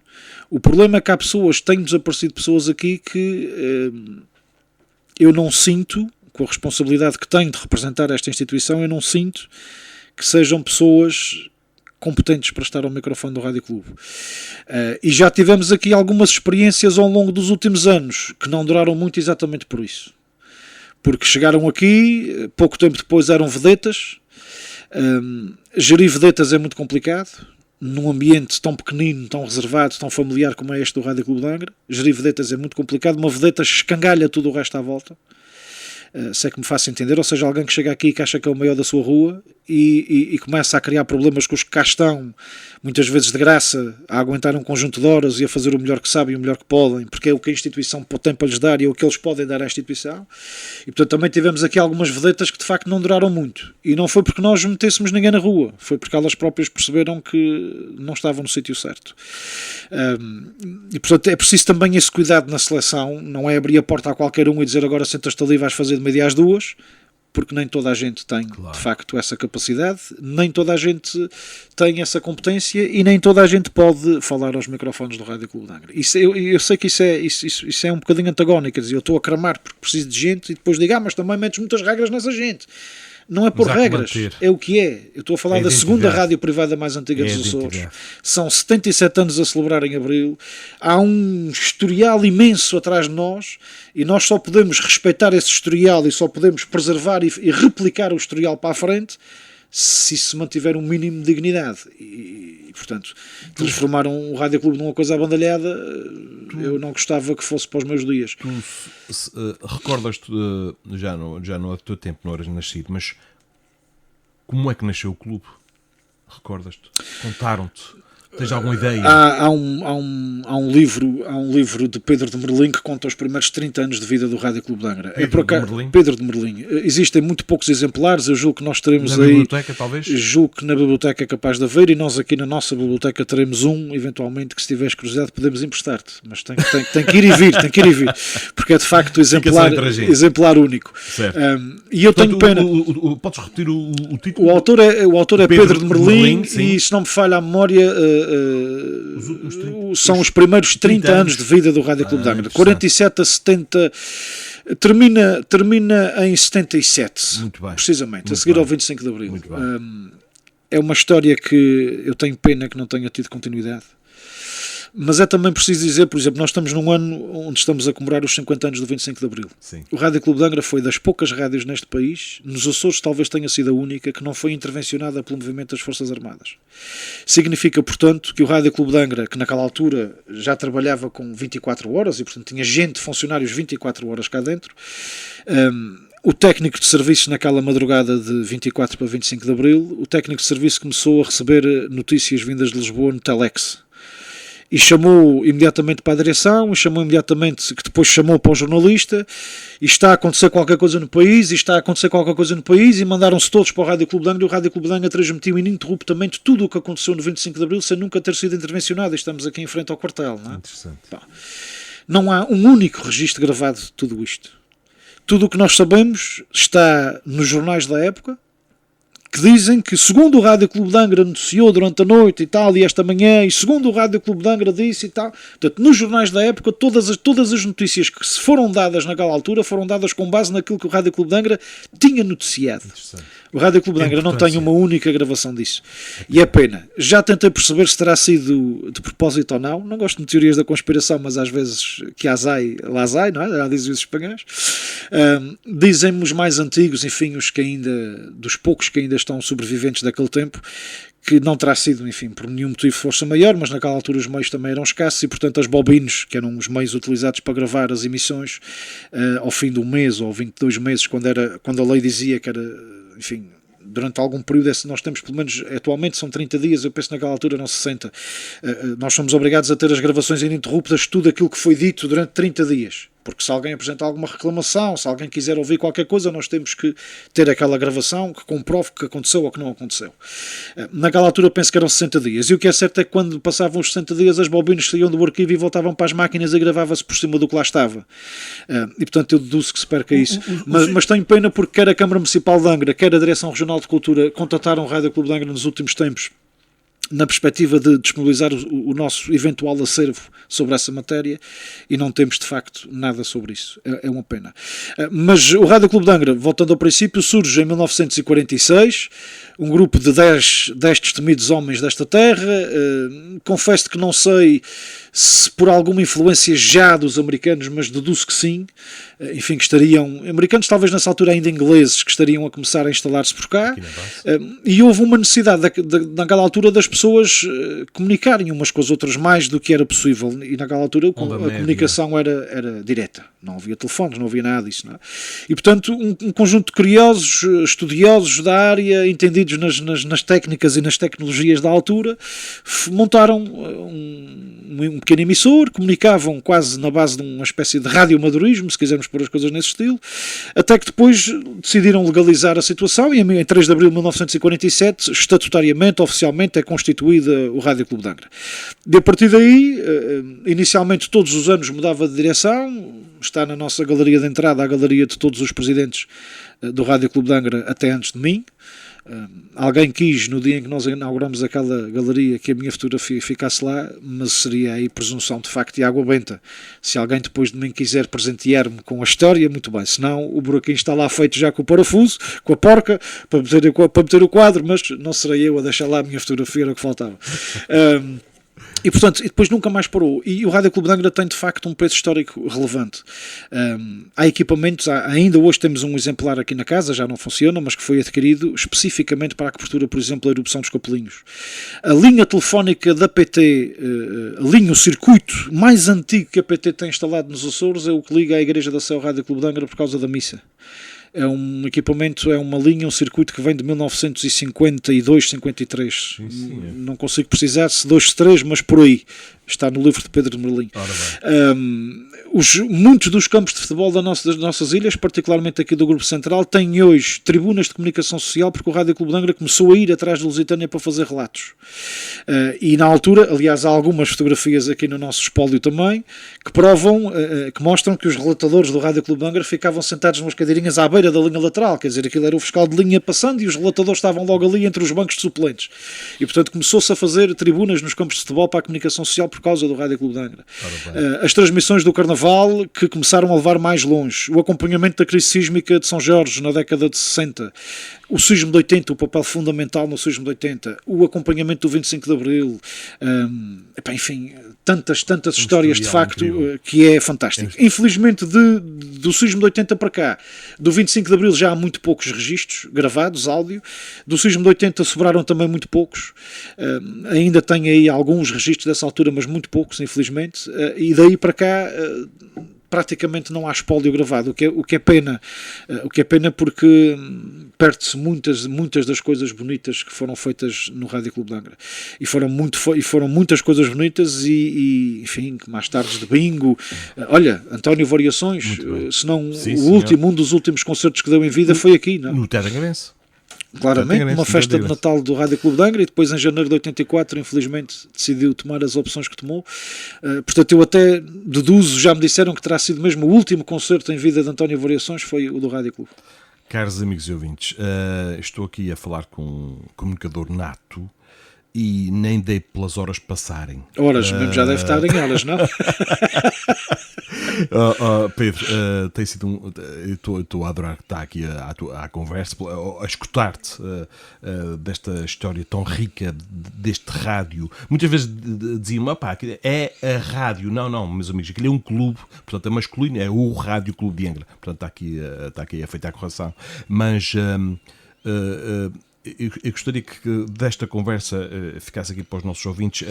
O problema é que há pessoas, têm desaparecido pessoas aqui que eu não sinto, com a responsabilidade que tenho de representar esta instituição, eu não sinto que sejam pessoas competentes para estar ao microfone do Rádio Clube. E já tivemos aqui algumas experiências ao longo dos últimos anos que não duraram muito exatamente por isso. Porque chegaram aqui, pouco tempo depois eram vedetas. Gerir vedetas é muito complicado. Num ambiente tão pequenino, tão reservado, tão familiar como é este do Rádio Clube de Angra, gerir vedetas é muito complicado. Uma vedeta escangalha tudo o resto à volta. Se é que me faço entender, ou seja, alguém que chega aqui e que acha que é o maior da sua rua e começa a criar problemas com os que cá estão, muitas vezes de graça, a aguentar um conjunto de horas e a fazer o melhor que sabem e o melhor que podem, porque é o que a instituição tem para lhes dar e é o que eles podem dar à instituição. E portanto também tivemos aqui algumas vedetas que de facto não duraram muito, e não foi porque nós metêssemos ninguém na rua, foi porque elas próprias perceberam que não estavam no sítio certo. E portanto é preciso também esse cuidado na seleção, não é abrir a porta a qualquer um e dizer agora sentas-te ali e vais fazer de meia às duas, porque nem toda a gente tem, de facto, essa capacidade, nem toda a gente tem essa competência e nem toda a gente pode falar aos microfones do Rádio Clube de Angra. Eu sei que isso é um bocadinho antagónico, quer dizer, eu estou a cramar porque preciso de gente e depois digo, mas também metes muitas regras nessa gente. Não é por regras, é o que é. Eu estou a falar da segunda rádio privada mais antiga dos Açores. São 77 anos a celebrar em abril. Há um historial imenso atrás de nós e nós só podemos respeitar esse historial e só podemos preservar e replicar o historial para a frente se se mantiver um mínimo de dignidade. E portanto, transformar um Rádio Clube numa coisa abandalhada, eu não gostava que fosse para os meus dias. Tu recordas-te, já não é do teu tempo, não eras nascido, mas como é que nasceu o clube? Recordas-te? Contaram-te? Tens alguma ideia? Há um livro de Pedro de Merlim que conta os primeiros 30 anos de vida do Rádio Clube de Angra. Pedro de Merlim. Existem muito poucos exemplares, eu julgo que nós teremos na biblioteca, talvez? Julgo que na biblioteca é capaz de haver, e nós aqui na nossa biblioteca teremos um, eventualmente, que se tiveres curiosidade podemos emprestar-te. Mas tem que ir e vir, porque é de facto exemplar único. E eu tenho pena... Podes repetir o título? O autor é Pedro de Merlim, e se não me falha a memória... são os primeiros 30 anos de vida do Rádio Clube de Angra, 47 a 70, termina em 77, muito bem, precisamente, a seguir ao 25 de Abril. É uma história que eu tenho pena que não tenha tido continuidade. Mas é também preciso dizer, por exemplo, nós estamos num ano onde estamos a comemorar os 50 anos do 25 de Abril. Sim. O Rádio Clube de Angra foi das poucas rádios neste país, nos Açores talvez tenha sido a única, que não foi intervencionada pelo movimento das Forças Armadas. Significa, portanto, que o Rádio Clube de Angra, que naquela altura já trabalhava com 24 horas e, portanto, tinha gente, funcionários 24 horas cá dentro, o técnico de serviço naquela madrugada de 24 para 25 de Abril, o técnico de serviço começou a receber notícias vindas de Lisboa no Telex. E chamou imediatamente para a direção, e chamou imediatamente, que depois chamou para o jornalista, e está a acontecer qualquer coisa no país, e mandaram-se todos para o Rádio Clube de Angra, e o Rádio Clube de Angra transmitiu ininterruptamente tudo o que aconteceu no 25 de Abril, sem nunca ter sido intervencionado, e estamos aqui em frente ao quartel. Não é? Interessante. Não há um único registro gravado de tudo isto. Tudo o que nós sabemos está nos jornais da época, que dizem que, segundo o Rádio Clube de Angra noticiou durante a noite e tal, e esta manhã, e segundo o Rádio Clube de Angra disse e tal. Portanto, nos jornais da época, todas as notícias que se foram dadas naquela altura foram dadas com base naquilo que o Rádio Clube de Angra tinha noticiado. O Rádio Clube de Angra não tem uma única gravação disso. E é pena. Já tentei perceber se terá sido de propósito ou não. Não gosto de teorias da conspiração, mas às vezes que azai, lazai, não é? Já dizem os espanhóis. Dizem-me os mais antigos, enfim, dos poucos que ainda estão sobreviventes daquele tempo, que não terá sido, enfim, por nenhum motivo de força maior, mas naquela altura os meios também eram escassos e, portanto, as bobinas, que eram os meios utilizados para gravar as emissões, ao fim de um mês ou 22 meses, quando a lei dizia que era, enfim, durante algum período, nós temos pelo menos, atualmente são 30 dias, eu penso naquela altura eram 60, nós somos obrigados a ter as gravações ininterruptas de tudo aquilo que foi dito durante 30 dias. porque se alguém apresenta alguma reclamação, se alguém quiser ouvir qualquer coisa, nós temos que ter aquela gravação que comprove que aconteceu ou que não aconteceu. Naquela altura penso que eram 60 dias, e o que é certo é que quando passavam os 60 dias as bobinas saíam do arquivo e voltavam para as máquinas e gravava-se por cima do que lá estava. E portanto eu deduzo que se perca isso. Mas tenho pena porque quer a Câmara Municipal de Angra, quer a Direção Regional de Cultura contataram o Rádio Clube de Angra nos últimos tempos na perspectiva de disponibilizar o nosso eventual acervo sobre essa matéria, e não temos de facto nada sobre isso. É uma pena. Mas o Rádio Clube de Angra, voltando ao princípio, surge em 1946, um grupo de 10 destemidos homens desta terra. Confesso que não sei se por alguma influência já dos americanos, mas deduzo que sim. Enfim, que estariam, americanos talvez nessa altura ainda ingleses, que estariam a começar a instalar-se por cá. E houve uma necessidade naquela altura das pessoas comunicarem umas com as outras mais do que era possível, e naquela altura a comunicação era direta, não havia telefones, não havia nada disso, não é? E portanto um conjunto de curiosos, estudiosos da área, entendidos nas técnicas e nas tecnologias da altura, montaram um pequeno emissor, comunicavam quase na base de uma espécie de radioamadorismo, se quisermos pôr as coisas nesse estilo, até que depois decidiram legalizar a situação, e em 3 de abril de 1947, estatutariamente, oficialmente, é constituída o Rádio Clube de Angra. E a partir daí, inicialmente todos os anos mudava de direção, está na nossa galeria de entrada, a galeria de todos os presidentes do Rádio Clube de Angra até antes de mim. Alguém quis, no dia em que nós inauguramos aquela galeria, que a minha fotografia ficasse lá, mas seria aí presunção de facto e água benta. Se alguém depois de mim quiser presentear-me com a história, muito bem, senão o buraquinho está lá feito já com o parafuso, com a porca, para meter o quadro, mas não serei eu a deixar lá a minha fotografia, era o que faltava. E portanto, depois nunca mais parou. E o Rádio Clube de Angra tem de facto um peso histórico relevante. Há equipamentos, ainda hoje temos um exemplar aqui na casa, já não funciona, mas que foi adquirido especificamente para a cobertura, por exemplo, da erupção dos Capelinhos. A linha telefónica da PT, o circuito mais antigo que a PT tem instalado nos Açores, é o que liga à Igreja da Sé ao Rádio Clube de Angra por causa da missa. É um equipamento, é uma linha, um circuito que vem de 1952, 53. Sim, é. Não consigo precisar se 2 se 3, mas por aí. Está no livro de Pedro de Merlim. Muitos dos campos de futebol das nossas ilhas, particularmente aqui do Grupo Central, têm hoje tribunas de comunicação social, porque o Rádio Clube de Angra começou a ir atrás de Lusitânia para fazer relatos. E na altura, aliás, há algumas fotografias aqui no nosso espólio também, que provam, que mostram que os relatadores do Rádio Clube de Angra ficavam sentados nas cadeirinhas à beira da linha lateral, quer dizer, aquilo era o fiscal de linha passando e os relatadores estavam logo ali entre os bancos de suplentes. E portanto começou-se a fazer tribunas nos campos de futebol para a comunicação social por causa do Rádio Clube de Angra. As transmissões do Carnaval, que começaram a levar mais longe, o acompanhamento da crise sísmica de São Jorge na década de 60, o sismo de 80, o papel fundamental no sismo de 80, o acompanhamento do 25 de Abril, enfim, tantas histórias de facto incrível, que é fantástico. Infelizmente do sismo de 80 para cá, do 25 de Abril já há muito poucos registros gravados, áudio. Do sismo de 80 sobraram também muito poucos. Ainda tem aí alguns registros dessa altura, mas muito poucos, infelizmente. E daí para cá praticamente não há espólio gravado, o que é pena porque perde-se muitas das coisas bonitas que foram feitas no Rádio Clube de Angra, e foram muitas coisas bonitas e enfim, mais tardes de bingo. Olha, António Variações, se não um dos últimos concertos que deu em vida foi aqui, não? No Terra Granense. Claramente, uma festa de Natal do Rádio Clube de Angra, e depois em janeiro de 84, infelizmente, decidiu tomar as opções que tomou. Portanto, eu até deduzo, já me disseram que terá sido mesmo o último concerto em vida de António Variações, foi o do Rádio Clube. Caros amigos e ouvintes, estou aqui a falar com um comunicador nato e nem dei pelas horas passarem. Horas, mesmo já deve estar em elas, não? Pedro, tem sido estou a adorar estar aqui à conversa, a escutar-te desta história tão rica deste rádio. Muitas vezes diziam-me, é a rádio. Não, meus amigos, aquilo é um clube, portanto é masculino, é o Rádio Clube de Angra. Portanto está aqui a feita a correção. Mas eu gostaria que desta conversa ficasse aqui para os nossos ouvintes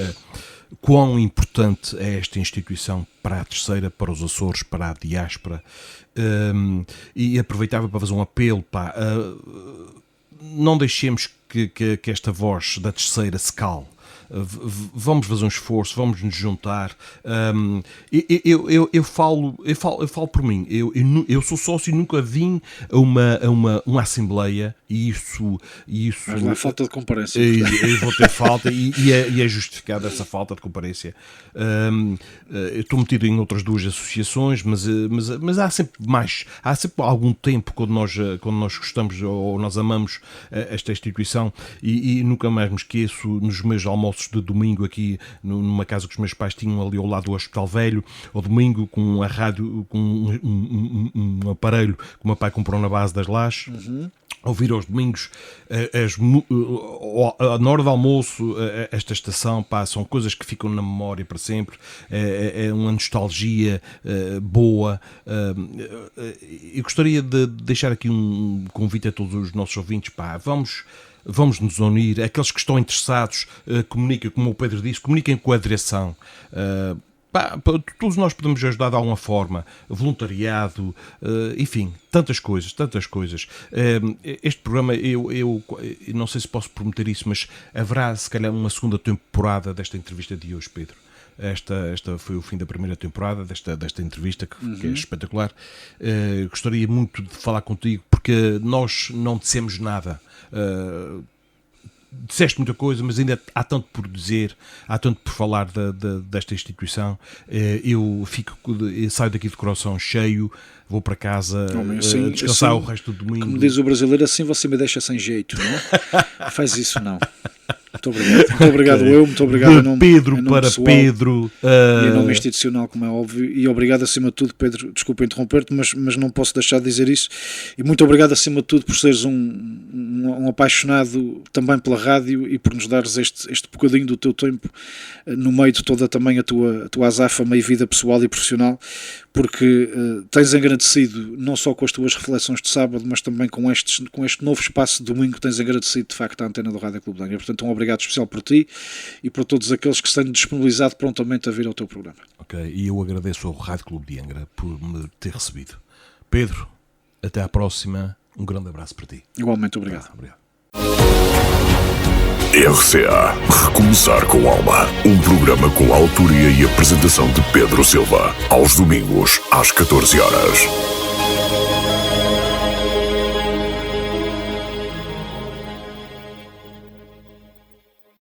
quão importante é esta instituição para a Terceira, para os Açores, para a diáspora, e aproveitava para fazer um apelo, não deixemos que esta voz da Terceira se cale. vamos fazer um esforço, vamos nos juntar. Eu falo por mim, eu sou sócio e nunca vim a uma assembleia, e isso Mas lá falta de comparência. eu vou ter falta, e é justificada essa falta de comparência. Eu estou metido em outras duas associações, mas há sempre algum tempo quando nós gostamos ou nós amamos esta instituição, e nunca mais me esqueço, nos meus almoços de domingo aqui numa casa que os meus pais tinham ali ao lado do Hospital Velho, ao domingo, com a rádio, com um aparelho que o meu pai comprou na base das Lajes. Ouvir aos domingos, na hora do almoço, esta estação, são coisas que ficam na memória para sempre. É uma nostalgia boa. Eu gostaria de deixar aqui um convite a todos os nossos ouvintes. Vamos nos unir. Aqueles que estão interessados, comuniquem, como o Pedro disse, comuniquem com a direção. Todos nós podemos ajudar de alguma forma, voluntariado, enfim, tantas coisas. Este programa, eu não sei se posso prometer isso, mas haverá se calhar uma segunda temporada desta entrevista de hoje, Pedro. Esta foi o fim da primeira temporada desta entrevista, que é espetacular. Gostaria muito de falar contigo, porque nós não dissemos nada. Disseste muita coisa, mas ainda há tanto por dizer, há tanto por falar desta instituição. Eu saio daqui de coração cheio, vou para casa descansar assim, o resto do domingo. Como diz o brasileiro, assim você me deixa sem jeito, não? Faz isso não. Muito obrigado. Muito obrigado muito obrigado de Pedro para pessoal, Pedro. E em nome institucional, como é óbvio. E obrigado acima de tudo, Pedro, desculpa interromper-te, mas não posso deixar de dizer isso. E muito obrigado acima de tudo por seres um apaixonado também pela rádio e por nos dares este bocadinho do teu tempo no meio de toda também a tua azáfama e vida pessoal e profissional, porque tens agradecido não só com as tuas reflexões de sábado, mas também com este novo espaço de domingo, tens agradecido de facto a antena do Rádio Clube de Angra. Portanto, um obrigado especial por ti e por todos aqueles que se têm disponibilizado prontamente a vir ao teu programa. Ok, e eu agradeço ao Rádio Clube de Angra por me ter recebido. Pedro, até à próxima, um grande abraço para ti. Igualmente, obrigado. Obrigado. RCA Recomeçar com Alma, um programa com a autoria e apresentação de Pedro Silva, aos domingos às 14 horas.